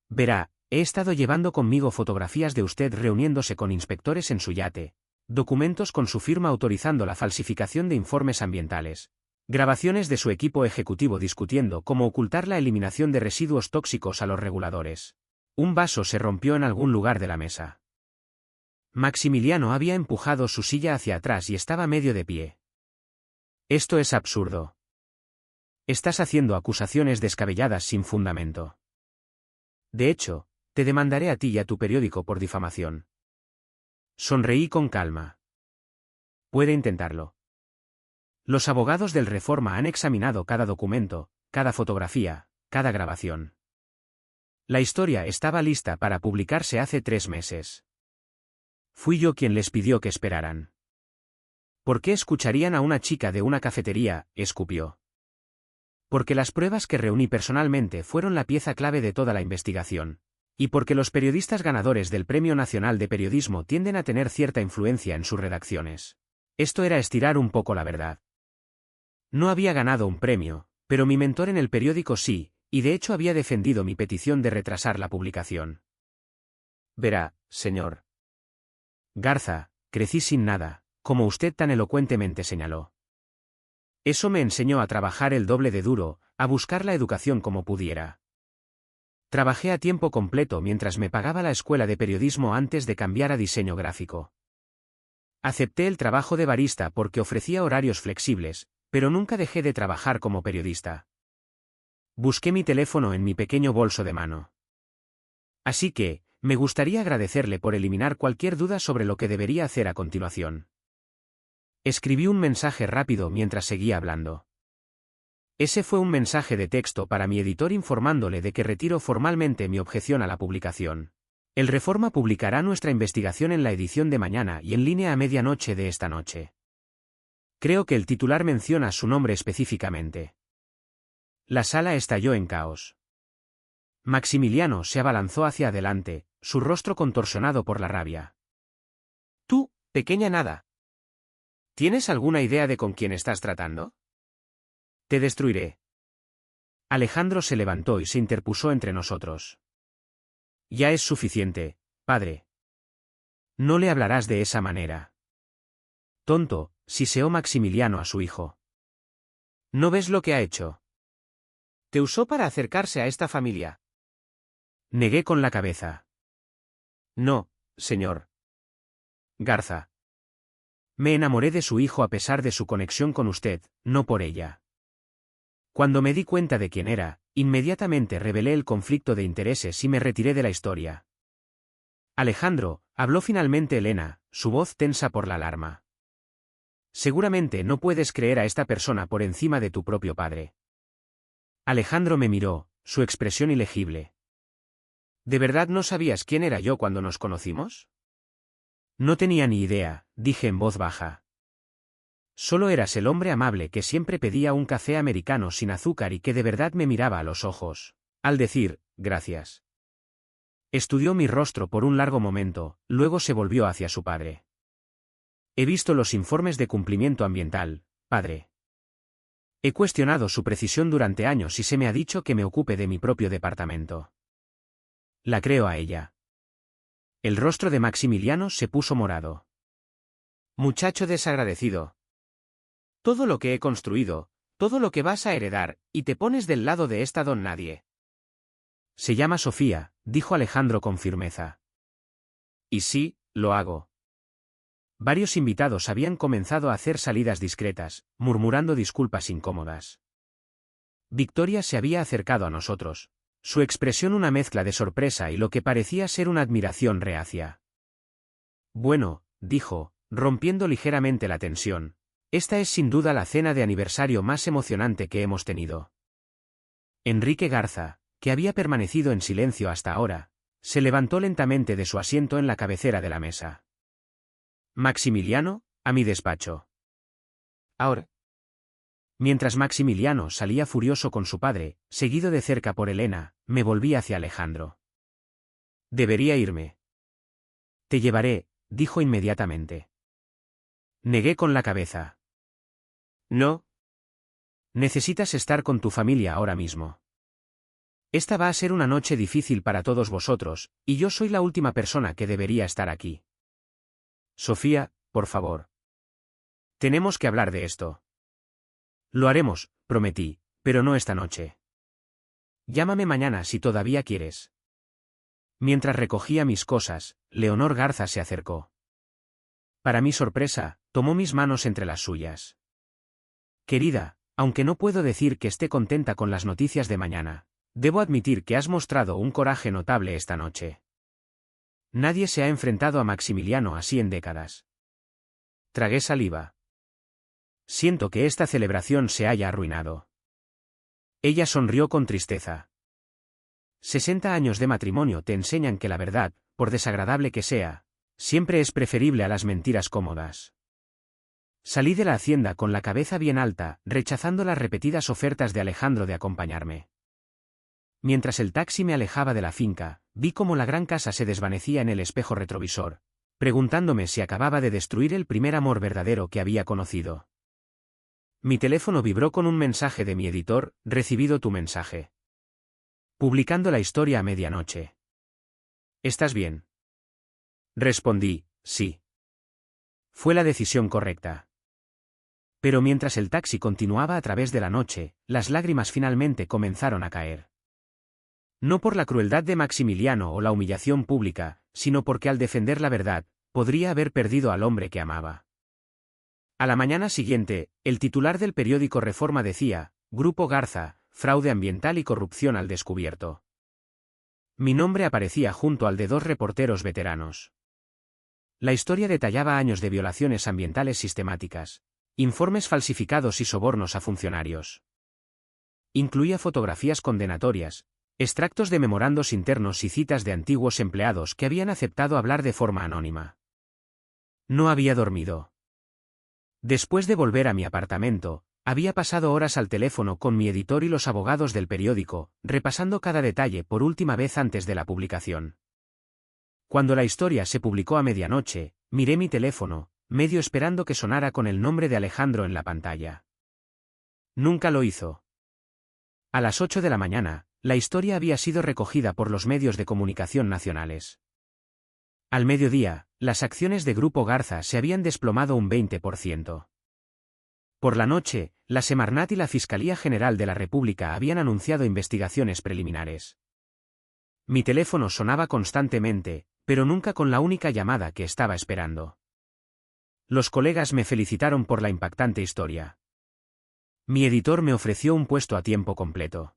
Verá, he estado llevando conmigo fotografías de usted reuniéndose con inspectores en su yate, documentos con su firma autorizando la falsificación de informes ambientales, grabaciones de su equipo ejecutivo discutiendo cómo ocultar la eliminación de residuos tóxicos a los reguladores. Un vaso se rompió en algún lugar de la mesa. Maximiliano había empujado su silla hacia atrás y estaba medio de pie. Esto es absurdo. Estás haciendo acusaciones descabelladas sin fundamento. De hecho, te demandaré a ti y a tu periódico por difamación. Sonreí con calma. Puede intentarlo. Los abogados del Reforma han examinado cada documento, cada fotografía, cada grabación. La historia estaba lista para publicarse hace 3 meses. Fui yo quien les pidió que esperaran. ¿Por qué escucharían a una chica de una cafetería?, escupió. Porque las pruebas que reuní personalmente fueron la pieza clave de toda la investigación, y porque los periodistas ganadores del Premio Nacional de Periodismo tienden a tener cierta influencia en sus redacciones. Esto era estirar un poco la verdad. No había ganado un premio, pero mi mentor en el periódico sí, y de hecho había defendido mi petición de retrasar la publicación. Verá, señor Garza, crecí sin nada, como usted tan elocuentemente señaló. Eso me enseñó a trabajar el doble de duro, a buscar la educación como pudiera. Trabajé a tiempo completo mientras me pagaba la escuela de periodismo antes de cambiar a diseño gráfico. Acepté el trabajo de barista porque ofrecía horarios flexibles, pero nunca dejé de trabajar como periodista. Busqué mi teléfono en mi pequeño bolso de mano. Así que, me gustaría agradecerle por eliminar cualquier duda sobre lo que debería hacer a continuación. Escribí un mensaje rápido mientras seguía hablando. Ese fue un mensaje de texto para mi editor informándole de que retiro formalmente mi objeción a la publicación. El Reforma publicará nuestra investigación en la edición de mañana y en línea a medianoche de esta noche. Creo que el titular menciona su nombre específicamente. La sala estalló en caos. Maximiliano se abalanzó hacia adelante, su rostro contorsionado por la rabia. Tú, pequeña nada. ¿Tienes alguna idea de con quién estás tratando? Te destruiré. Alejandro se levantó y se interpuso entre nosotros. Ya es suficiente, padre. No le hablarás de esa manera. Tonto, siseó Maximiliano a su hijo. ¿No ves lo que ha hecho? Te usó para acercarse a esta familia. Negué con la cabeza. No, señor Garza. Me enamoré de su hijo a pesar de su conexión con usted, no por ella. Cuando me di cuenta de quién era, inmediatamente revelé el conflicto de intereses y me retiré de la historia. Alejandro, habló finalmente Elena, su voz tensa por la alarma. Seguramente no puedes creer a esta persona por encima de tu propio padre. Alejandro me miró, su expresión ilegible. ¿De verdad no sabías quién era yo cuando nos conocimos? No tenía ni idea, dije en voz baja. Solo eras el hombre amable que siempre pedía un café americano sin azúcar y que de verdad me miraba a los ojos, al decir, gracias. Estudió mi rostro por un largo momento, luego se volvió hacia su padre. He visto los informes de cumplimiento ambiental, padre. He cuestionado su precisión durante años y se me ha dicho que me ocupe de mi propio departamento. La creo a ella. El rostro de Maximiliano se puso morado. Muchacho desagradecido. Todo lo que he construido, Todo lo que vas a heredar, y te pones del lado de esta don nadie. Se llama Sofía, dijo Alejandro con firmeza. Y sí, lo hago. Varios invitados habían comenzado a hacer salidas discretas, murmurando disculpas incómodas. Victoria se había acercado a nosotros, su expresión una mezcla de sorpresa y lo que parecía ser una admiración reacia. Bueno, dijo, rompiendo ligeramente la tensión, esta es sin duda la cena de aniversario más emocionante que hemos tenido. Enrique Garza, que había permanecido en silencio hasta ahora, se levantó lentamente de su asiento en la cabecera de la mesa. Maximiliano, a mi despacho. Ahora. Mientras Maximiliano salía furioso con su padre, seguido de cerca por Elena, me volví hacia Alejandro. Debería irme. Te llevaré, dijo inmediatamente. Negué con la cabeza. No. Necesitas estar con tu familia ahora mismo. Esta va a ser una noche difícil para todos vosotros, y yo soy la última persona que debería estar aquí. Sofía, por favor. Tenemos que hablar de esto. Lo haremos, prometí, pero no esta noche. Llámame mañana si todavía quieres. Mientras recogía mis cosas, Leonor Garza se acercó. Para mi sorpresa, tomó mis manos entre las suyas. Querida, aunque no puedo decir que esté contenta con las noticias de mañana, debo admitir que has mostrado un coraje notable esta noche. Nadie se ha enfrentado a Maximiliano así en décadas. Tragué saliva. Siento que esta celebración se haya arruinado. Ella sonrió con tristeza. 60 años de matrimonio te enseñan que la verdad, por desagradable que sea, siempre es preferible a las mentiras cómodas. Salí de la hacienda con la cabeza bien alta, rechazando las repetidas ofertas de Alejandro de acompañarme. Mientras el taxi me alejaba de la finca, vi cómo la gran casa se desvanecía en el espejo retrovisor, preguntándome si acababa de destruir el primer amor verdadero que había conocido. Mi teléfono vibró con un mensaje de mi editor, recibido tu mensaje. Publicando la historia a medianoche. ¿Estás bien? Respondí, sí. Fue la decisión correcta. Pero mientras el taxi continuaba a través de la noche, las lágrimas finalmente comenzaron a caer. No por la crueldad de Maximiliano o la humillación pública, sino porque al defender la verdad, podría haber perdido al hombre que amaba. A la mañana siguiente, el titular del periódico Reforma decía, Grupo Garza, fraude ambiental y corrupción al descubierto. Mi nombre aparecía junto al de 2 reporteros veteranos. La historia detallaba años de violaciones ambientales sistemáticas, informes falsificados y sobornos a funcionarios. Incluía fotografías condenatorias, extractos de memorandos internos y citas de antiguos empleados que habían aceptado hablar de forma anónima. No había dormido. Después de volver a mi apartamento, había pasado horas al teléfono con mi editor y los abogados del periódico, repasando cada detalle por última vez antes de la publicación. Cuando la historia se publicó a medianoche, miré mi teléfono, medio esperando que sonara con el nombre de Alejandro en la pantalla. Nunca lo hizo. A las 8 de la mañana, la historia había sido recogida por los medios de comunicación nacionales. Al mediodía, las acciones de Grupo Garza se habían desplomado un 20%. Por la noche, la Semarnat y la Fiscalía General de la República habían anunciado investigaciones preliminares. Mi teléfono sonaba constantemente, pero nunca con la única llamada que estaba esperando. Los colegas me felicitaron por la impactante historia. Mi editor me ofreció un puesto a tiempo completo.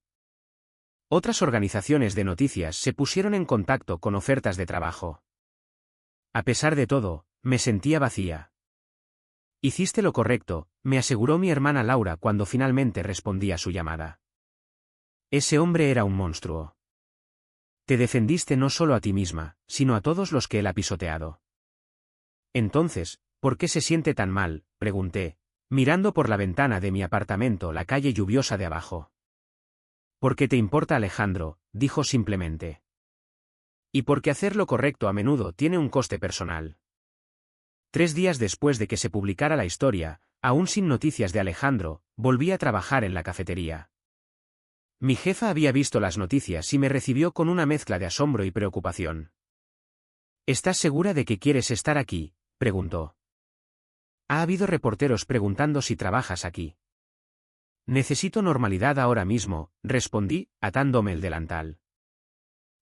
Otras organizaciones de noticias se pusieron en contacto con ofertas de trabajo. A pesar de todo, me sentía vacía. Hiciste lo correcto, me aseguró mi hermana Laura cuando finalmente respondí a su llamada. Ese hombre era un monstruo. Te defendiste no solo a ti misma, sino a todos los que él ha pisoteado. Entonces, ¿por qué se siente tan mal?, pregunté, mirando por la ventana de mi apartamento la calle lluviosa de abajo. Porque te importa Alejandro, dijo simplemente. Y porque hacer lo correcto a menudo tiene un coste personal. 3 días después de que se publicara la historia, aún sin noticias de Alejandro, volví a trabajar en la cafetería. Mi jefa había visto las noticias y me recibió con una mezcla de asombro y preocupación. ¿Estás segura de que quieres estar aquí?, preguntó. Ha habido reporteros preguntando si trabajas aquí. Necesito normalidad ahora mismo, respondí, atándome el delantal.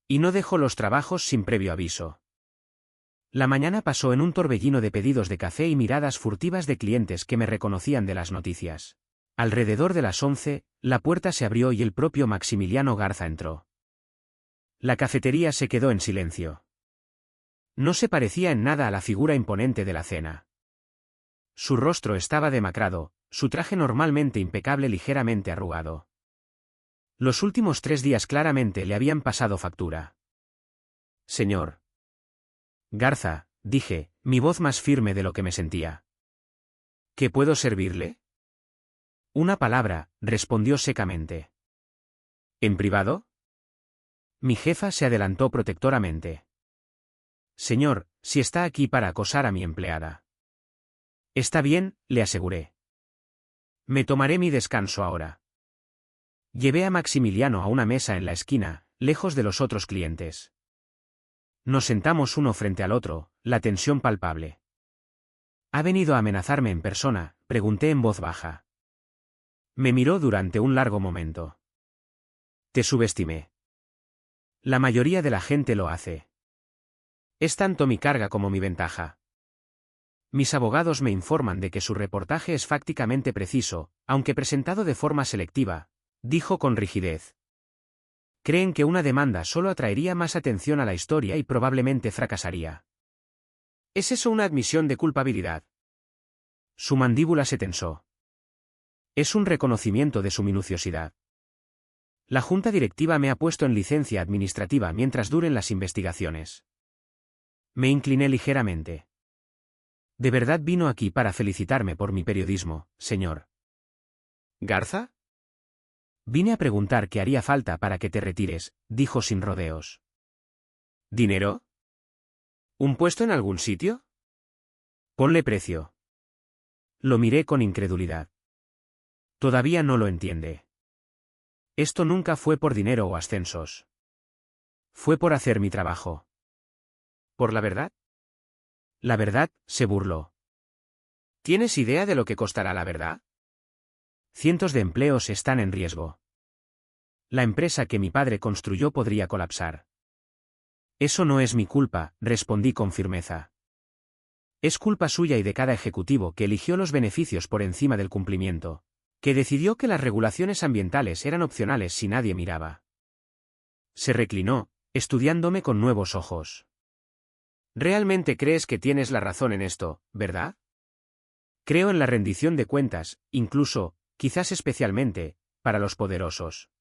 Y no dejo los trabajos sin previo aviso. La mañana pasó en un torbellino de pedidos de café y miradas furtivas de clientes que me reconocían de las noticias. Alrededor de las 11, la puerta se abrió y el propio Maximiliano Garza entró. La cafetería se quedó en silencio. No se parecía en nada a la figura imponente de la cena. Su rostro estaba demacrado, su traje normalmente impecable ligeramente arrugado. Los últimos 3 días claramente le habían pasado factura. Señor Garza, dije, mi voz más firme de lo que me sentía. ¿Qué puedo servirle? Una palabra, respondió secamente. ¿En privado? Mi jefa se adelantó protectoramente. Señor, si está aquí para acosar a mi empleada. Está bien, le aseguré. Me tomaré mi descanso ahora. Llevé a Maximiliano a una mesa en la esquina, lejos de los otros clientes. Nos sentamos uno frente al otro, la tensión palpable. ¿Ha venido a amenazarme en persona?, pregunté en voz baja. Me miró durante un largo momento. Te subestimé. La mayoría de la gente lo hace. Es tanto mi carga como mi ventaja. Mis abogados me informan de que su reportaje es fácticamente preciso, aunque presentado de forma selectiva, dijo con rigidez. Creen que una demanda solo atraería más atención a la historia y probablemente fracasaría. ¿Es eso una admisión de culpabilidad? Su mandíbula se tensó. Es un reconocimiento de su minuciosidad. La junta directiva me ha puesto en licencia administrativa mientras duren las investigaciones. Me incliné ligeramente. ¿De verdad vino aquí para felicitarme por mi periodismo, señor Garza? Vine a preguntar qué haría falta para que te retires, dijo sin rodeos. ¿Dinero? ¿Un puesto en algún sitio? Ponle precio. Lo miré con incredulidad. Todavía no lo entiende. Esto nunca fue por dinero o ascensos. Fue por hacer mi trabajo. ¿Por la verdad? La verdad, se burló. ¿Tienes idea de lo que costará la verdad? Cientos de empleos están en riesgo. La empresa que mi padre construyó podría colapsar. Eso no es mi culpa, respondí con firmeza. Es culpa suya y de cada ejecutivo que eligió los beneficios por encima del cumplimiento, que decidió que las regulaciones ambientales eran opcionales si nadie miraba. Se reclinó, estudiándome con nuevos ojos. ¿Realmente crees que tienes la razón en esto, verdad? Creo en la rendición de cuentas, incluso, quizás especialmente, para los poderosos.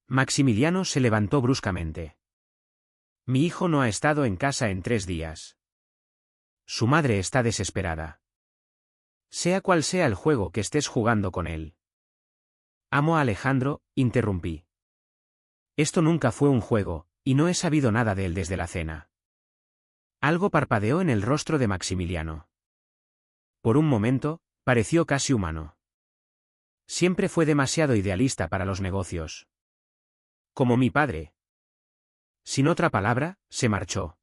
Maximiliano se levantó bruscamente. Mi hijo no ha estado en casa en 3 días. Su madre está desesperada. Sea cual sea el juego que estés jugando con él. Amo a Alejandro, interrumpí. Esto nunca fue un juego, y no he sabido nada de él desde la cena. Algo parpadeó en el rostro de Maximiliano. Por un momento, pareció casi humano. Siempre fue demasiado idealista para los negocios. Como mi padre. Sin otra palabra, se marchó.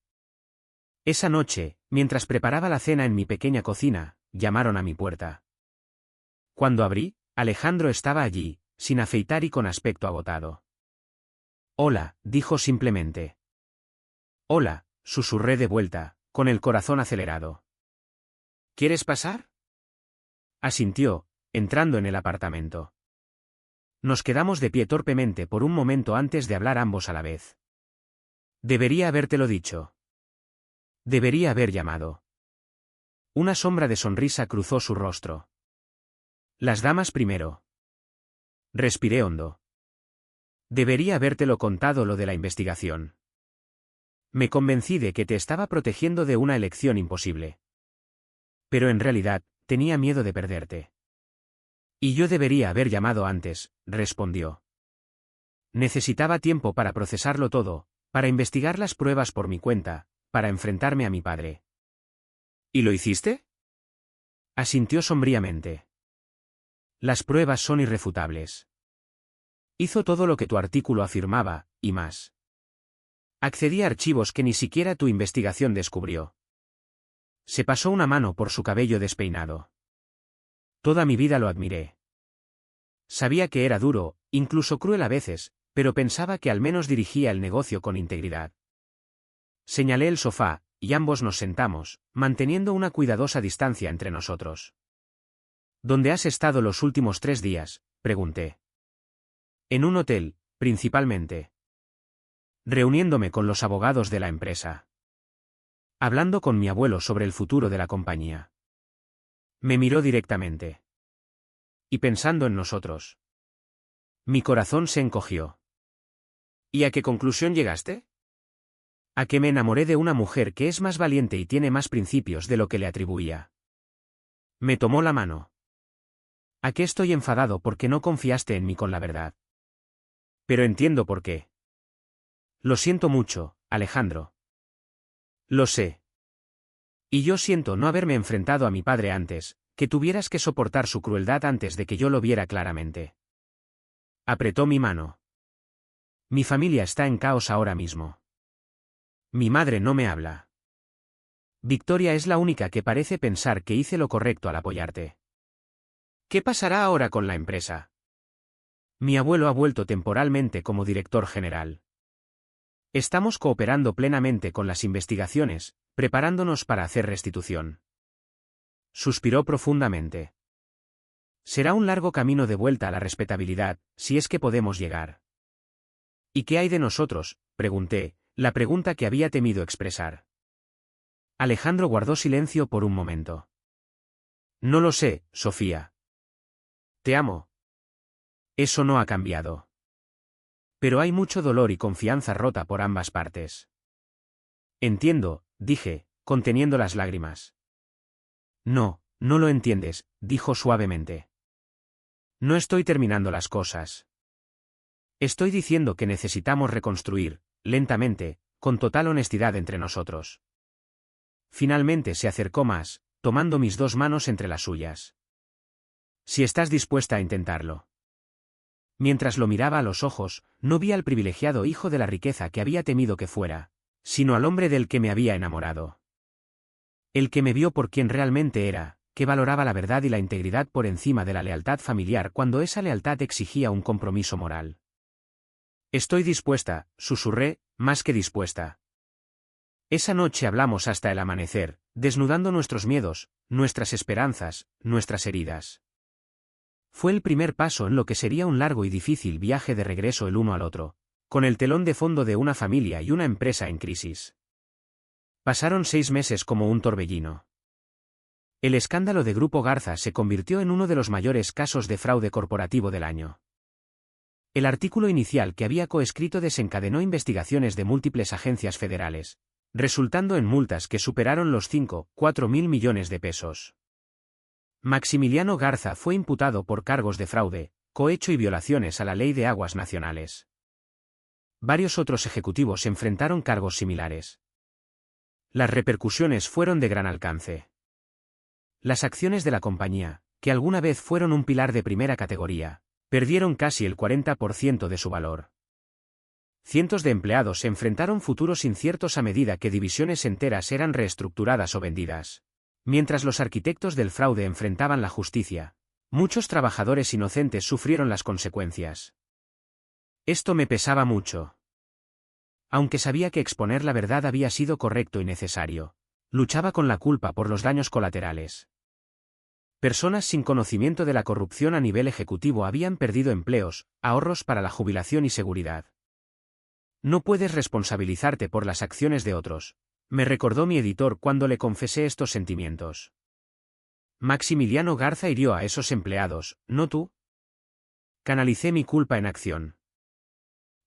Esa noche, mientras preparaba la cena en mi pequeña cocina, llamaron a mi puerta. Cuando abrí, Alejandro estaba allí, sin afeitar y con aspecto agotado. Hola, dijo simplemente. Hola, susurré de vuelta, con el corazón acelerado. ¿Quieres pasar? Asintió, entrando en el apartamento. Nos quedamos de pie torpemente por un momento antes de hablar ambos a la vez. Debería habértelo dicho. Debería haber llamado. Una sombra de sonrisa cruzó su rostro. Las damas primero. Respiré hondo. Debería habértelo contado lo de la investigación. Me convencí de que te estaba protegiendo de una elección imposible. Pero en realidad, tenía miedo de perderte. Y yo debería haber llamado antes, respondió. Necesitaba tiempo para procesarlo todo, para investigar las pruebas por mi cuenta, para enfrentarme a mi padre. ¿Y lo hiciste? Asintió sombríamente. Las pruebas son irrefutables. Hizo todo lo que tu artículo afirmaba, y más. Accedí a archivos que ni siquiera tu investigación descubrió. Se pasó una mano por su cabello despeinado. Toda mi vida lo admiré. Sabía que era duro, incluso cruel a veces, pero pensaba que al menos dirigía el negocio con integridad. Señalé el sofá, y ambos nos sentamos, manteniendo una cuidadosa distancia entre nosotros. ¿Dónde has estado los últimos 3 días?, pregunté. En un hotel, principalmente. Reuniéndome con los abogados de la empresa. Hablando con mi abuelo sobre el futuro de la compañía. Me miró directamente. Y pensando en nosotros. Mi corazón se encogió. ¿Y a qué conclusión llegaste? A que me enamoré de una mujer que es más valiente y tiene más principios de lo que le atribuía. Me tomó la mano. ¿A qué estoy enfadado porque no confiaste en mí con la verdad? Pero entiendo por qué. Lo siento mucho, Alejandro. Lo sé. Y yo siento no haberme enfrentado a mi padre antes, que tuvieras que soportar su crueldad antes de que yo lo viera claramente. Apretó mi mano. Mi familia está en caos ahora mismo. Mi madre no me habla. Victoria es la única que parece pensar que hice lo correcto al apoyarte. ¿Qué pasará ahora con la empresa? Mi abuelo ha vuelto temporalmente como director general. Estamos cooperando plenamente con las investigaciones, preparándonos para hacer restitución. Suspiró profundamente. Será un largo camino de vuelta a la respetabilidad, si es que podemos llegar. ¿Y qué hay de nosotros?, pregunté, la pregunta que había temido expresar. Alejandro guardó silencio por un momento. No lo sé, Sofía. Te amo. Eso no ha cambiado. Pero hay mucho dolor y confianza rota por ambas partes. Entiendo, dije, conteniendo las lágrimas. No, no lo entiendes, dijo suavemente. No estoy terminando las cosas. Estoy diciendo que necesitamos reconstruir, lentamente, con total honestidad entre nosotros. Finalmente se acercó más, tomando mis 2 manos entre las suyas. Si estás dispuesta a intentarlo. Mientras lo miraba a los ojos, no vi al privilegiado hijo de la riqueza que había temido que fuera, sino al hombre del que me había enamorado. El que me vio por quien realmente era, que valoraba la verdad y la integridad por encima de la lealtad familiar cuando esa lealtad exigía un compromiso moral. Estoy dispuesta, susurré, más que dispuesta. Esa noche hablamos hasta el amanecer, desnudando nuestros miedos, nuestras esperanzas, nuestras heridas. Fue el primer paso en lo que sería un largo y difícil viaje de regreso el uno al otro, con el telón de fondo de una familia y una empresa en crisis. Pasaron 6 meses como un torbellino. El escándalo de Grupo Garza se convirtió en uno de los mayores casos de fraude corporativo del año. El artículo inicial que había coescrito desencadenó investigaciones de múltiples agencias federales, resultando en multas que superaron los 4.000 millones de pesos. Maximiliano Garza fue imputado por cargos de fraude, cohecho y violaciones a la Ley de Aguas Nacionales. Varios otros ejecutivos enfrentaron cargos similares. Las repercusiones fueron de gran alcance. Las acciones de la compañía, que alguna vez fueron un pilar de primera categoría, perdieron casi el 40% de su valor. Cientos de empleados se enfrentaron futuros inciertos a medida que divisiones enteras eran reestructuradas o vendidas. Mientras los arquitectos del fraude enfrentaban la justicia, muchos trabajadores inocentes sufrieron las consecuencias. Esto me pesaba mucho. Aunque sabía que exponer la verdad había sido correcto y necesario, luchaba con la culpa por los daños colaterales. Personas sin conocimiento de la corrupción a nivel ejecutivo habían perdido empleos, ahorros para la jubilación y seguridad. No puedes responsabilizarte por las acciones de otros, me recordó mi editor cuando le confesé estos sentimientos. Maximiliano Garza hirió a esos empleados, no tú. Canalicé mi culpa en acción.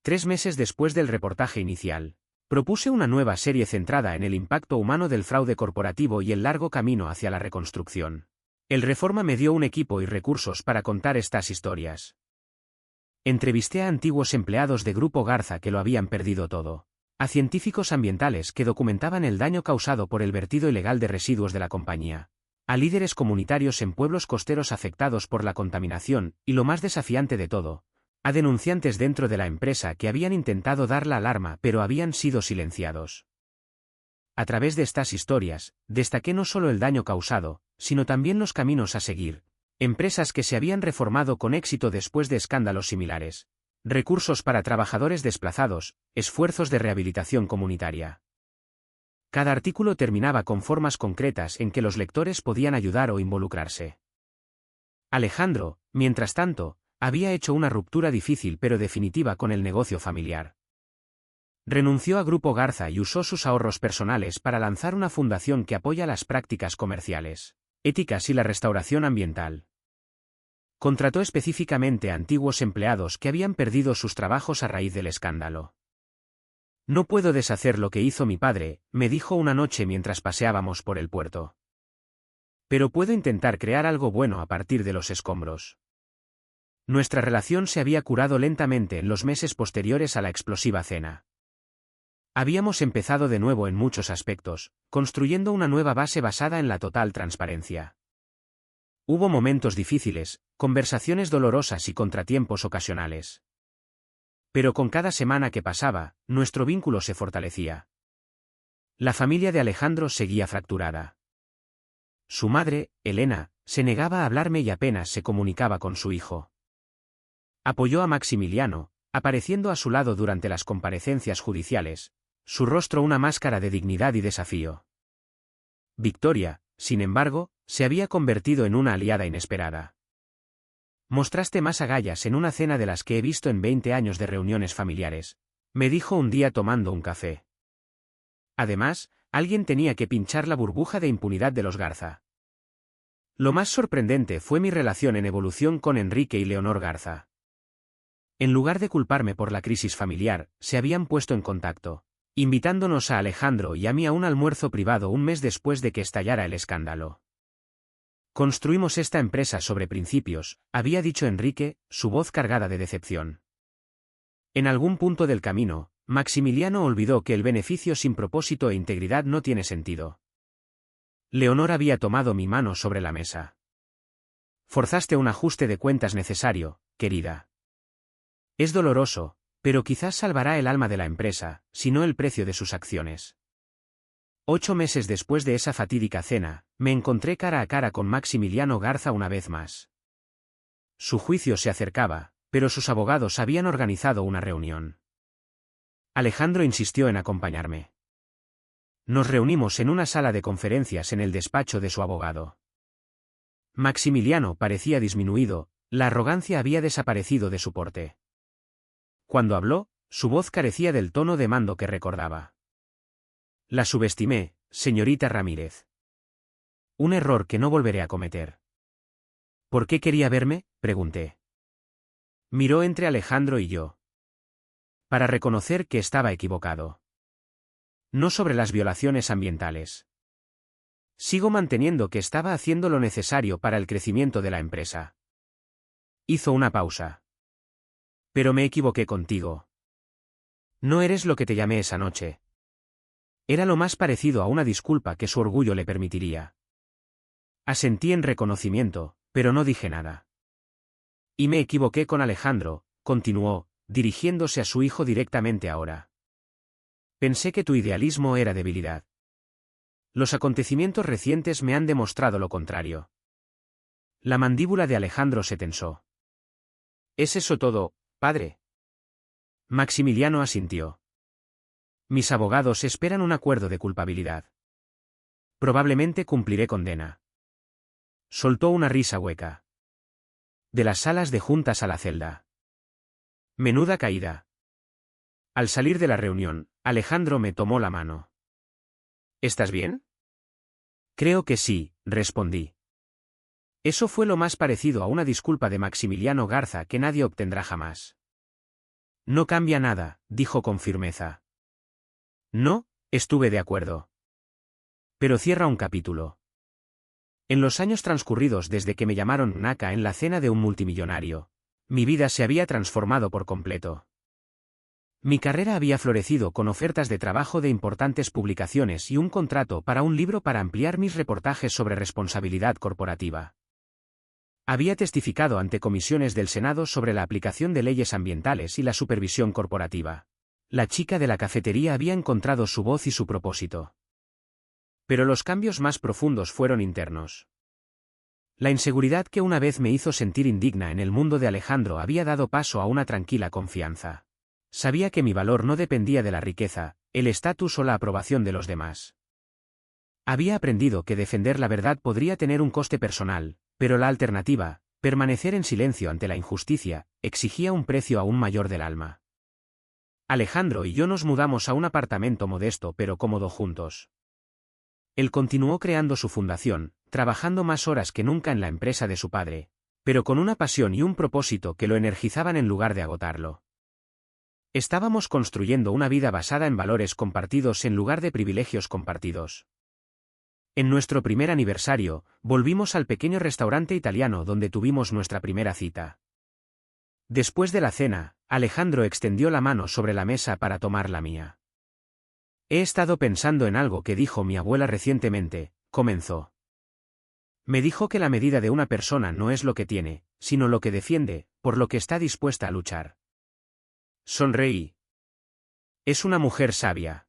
3 meses después del reportaje inicial, propuse una nueva serie centrada en el impacto humano del fraude corporativo y el largo camino hacia la reconstrucción. El Reforma me dio un equipo y recursos para contar estas historias. Entrevisté a antiguos empleados de Grupo Garza que lo habían perdido todo, a científicos ambientales que documentaban el daño causado por el vertido ilegal de residuos de la compañía, a líderes comunitarios en pueblos costeros afectados por la contaminación, y lo más desafiante de todo, a denunciantes dentro de la empresa que habían intentado dar la alarma pero habían sido silenciados. A través de estas historias, destaqué no solo el daño causado, sino también los caminos a seguir, Empresas que se habían reformado con éxito después de escándalos similares. Recursos para trabajadores desplazados, esfuerzos de rehabilitación comunitaria. Cada artículo terminaba con formas concretas en que los lectores podían ayudar o involucrarse. Alejandro, mientras tanto, había hecho una ruptura difícil pero definitiva con el negocio familiar. Renunció a Grupo Garza y usó sus ahorros personales para lanzar una fundación que apoya las prácticas comerciales, éticas y la restauración ambiental. Contrató específicamente a antiguos empleados que habían perdido sus trabajos a raíz del escándalo. No puedo deshacer lo que hizo mi padre, me dijo una noche mientras paseábamos por el puerto. Pero puedo intentar crear algo bueno a partir de los escombros. Nuestra relación se había curado lentamente en los meses posteriores a la explosiva cena. Habíamos empezado de nuevo en muchos aspectos, construyendo una nueva base basada en la total transparencia. Hubo momentos difíciles, conversaciones dolorosas y contratiempos ocasionales. Pero con cada semana que pasaba, nuestro vínculo se fortalecía. La familia de Alejandro seguía fracturada. Su madre, Elena, se negaba a hablarme y apenas se comunicaba con su hijo. Apoyó a Maximiliano, apareciendo a su lado durante las comparecencias judiciales, su rostro una máscara de dignidad y desafío. Victoria, sin embargo, se había convertido en una aliada inesperada. Mostraste más agallas en una cena de las que he visto en 20 años de reuniones familiares, me dijo un día tomando un café. Además, alguien tenía que pinchar la burbuja de impunidad de los Garza. Lo más sorprendente fue mi relación en evolución con Enrique y Leonor Garza. En lugar de culparme por la crisis familiar, se habían puesto en contacto, invitándonos a Alejandro y a mí a un almuerzo privado un mes después de que estallara el escándalo. Construimos esta empresa sobre principios, había dicho Enrique, su voz cargada de decepción. En algún punto del camino, Maximiliano olvidó que el beneficio sin propósito e integridad no tiene sentido. Leonor había tomado mi mano sobre la mesa. Forzaste un ajuste de cuentas necesario, querida. Es doloroso, pero quizás salvará el alma de la empresa, si no el precio de sus acciones. 8 meses después de esa fatídica cena, me encontré cara a cara con Maximiliano Garza una vez más. Su juicio se acercaba, pero sus abogados habían organizado una reunión. Alejandro insistió en acompañarme. Nos reunimos en una sala de conferencias en el despacho de su abogado. Maximiliano parecía disminuido, la arrogancia había desaparecido de su porte. Cuando habló, su voz carecía del tono de mando que recordaba. La subestimé, señorita Ramírez. Un error que no volveré a cometer. ¿Por qué quería verme?, pregunté. Miró entre Alejandro y yo. Para reconocer que estaba equivocado. No sobre las violaciones ambientales. Sigo manteniendo que estaba haciendo lo necesario para el crecimiento de la empresa. Hizo una pausa. Pero me equivoqué contigo. No eres lo que te llamé esa noche. Era lo más parecido a una disculpa que su orgullo le permitiría. Asentí en reconocimiento, pero no dije nada. Y me equivoqué con Alejandro, continuó, dirigiéndose a su hijo directamente ahora. Pensé que tu idealismo era debilidad. Los acontecimientos recientes me han demostrado lo contrario. La mandíbula de Alejandro se tensó. ¿Es eso todo, padre? Maximiliano asintió. Mis abogados esperan un acuerdo de culpabilidad. Probablemente cumpliré condena. Soltó una risa hueca. De las salas de juntas a la celda. Menuda caída. Al salir de la reunión, Alejandro me tomó la mano. ¿Estás bien? Creo que sí, respondí. Eso fue lo más parecido a una disculpa de Maximiliano Garza que nadie obtendrá jamás. No cambia nada, dijo con firmeza. No, estuve de acuerdo. Pero cierra un capítulo. En los años transcurridos desde que me llamaron Naka en la cena de un multimillonario, mi vida se había transformado por completo. Mi carrera había florecido con ofertas de trabajo de importantes publicaciones y un contrato para un libro para ampliar mis reportajes sobre responsabilidad corporativa. Había testificado ante comisiones del Senado sobre la aplicación de leyes ambientales y la supervisión corporativa. La chica de la cafetería había encontrado su voz y su propósito. Pero los cambios más profundos fueron internos. La inseguridad que una vez me hizo sentir indigna en el mundo de Alejandro había dado paso a una tranquila confianza. Sabía que mi valor no dependía de la riqueza, el estatus o la aprobación de los demás. Había aprendido que defender la verdad podría tener un coste personal, pero la alternativa, permanecer en silencio ante la injusticia, exigía un precio aún mayor del alma. Alejandro y yo nos mudamos a un apartamento modesto pero cómodo juntos. Él continuó creando su fundación, trabajando más horas que nunca en la empresa de su padre, pero con una pasión y un propósito que lo energizaban en lugar de agotarlo. Estábamos construyendo una vida basada en valores compartidos en lugar de privilegios compartidos. En nuestro primer aniversario, volvimos al pequeño restaurante italiano donde tuvimos nuestra primera cita. Después de la cena, Alejandro extendió la mano sobre la mesa para tomar la mía. He estado pensando en algo que dijo mi abuela recientemente, comenzó. Me dijo que la medida de una persona no es lo que tiene, sino lo que defiende, por lo que está dispuesta a luchar. Sonreí. Es una mujer sabia.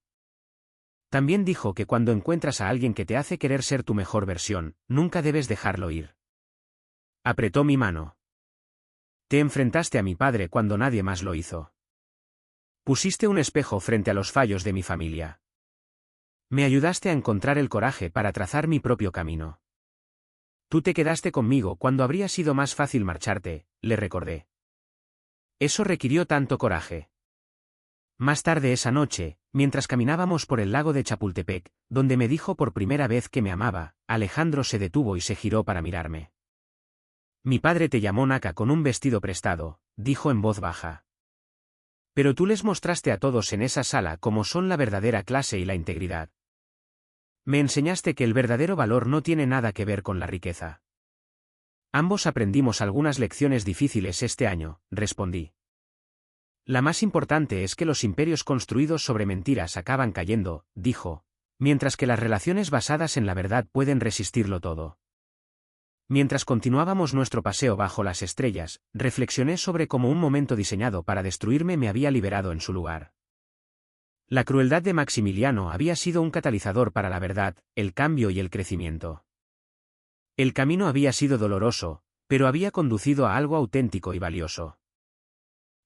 También dijo que cuando encuentras a alguien que te hace querer ser tu mejor versión, nunca debes dejarlo ir. Apretó mi mano. Te enfrentaste a mi padre cuando nadie más lo hizo. Pusiste un espejo frente a los fallos de mi familia. Me ayudaste a encontrar el coraje para trazar mi propio camino. Tú te quedaste conmigo cuando habría sido más fácil marcharte, le recordé. Eso requirió tanto coraje. Más tarde esa noche, mientras caminábamos por el lago de Chapultepec, donde me dijo por primera vez que me amaba, Alejandro se detuvo y se giró para mirarme. Mi padre te llamó Naka con un vestido prestado, dijo en voz baja. Pero tú les mostraste a todos en esa sala cómo son la verdadera clase y la integridad. Me enseñaste que el verdadero valor no tiene nada que ver con la riqueza. Ambos aprendimos algunas lecciones difíciles este año, respondí. La más importante es que los imperios construidos sobre mentiras acaban cayendo, dijo, mientras que las relaciones basadas en la verdad pueden resistirlo todo. Mientras continuábamos nuestro paseo bajo las estrellas, reflexioné sobre cómo un momento diseñado para destruirme me había liberado en su lugar. La crueldad de Maximiliano había sido un catalizador para la verdad, el cambio y el crecimiento. El camino había sido doloroso, pero había conducido a algo auténtico y valioso.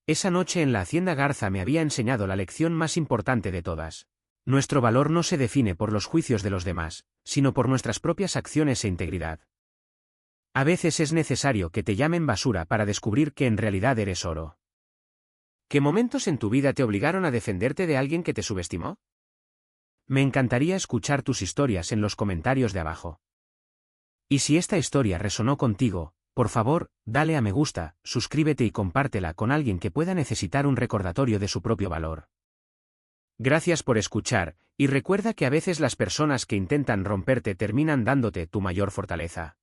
Esa noche en la Hacienda Garza me había enseñado la lección más importante de todas. Nuestro valor no se define por los juicios de los demás, sino por nuestras propias acciones e integridad. A veces es necesario que te llamen basura para descubrir que en realidad eres oro. ¿Qué momentos en tu vida te obligaron a defenderte de alguien que te subestimó? Me encantaría escuchar tus historias en los comentarios de abajo. Y si esta historia resonó contigo, por favor, dale a me gusta, suscríbete y compártela con alguien que pueda necesitar un recordatorio de su propio valor. Gracias por escuchar, y recuerda que a veces las personas que intentan romperte terminan dándote tu mayor fortaleza.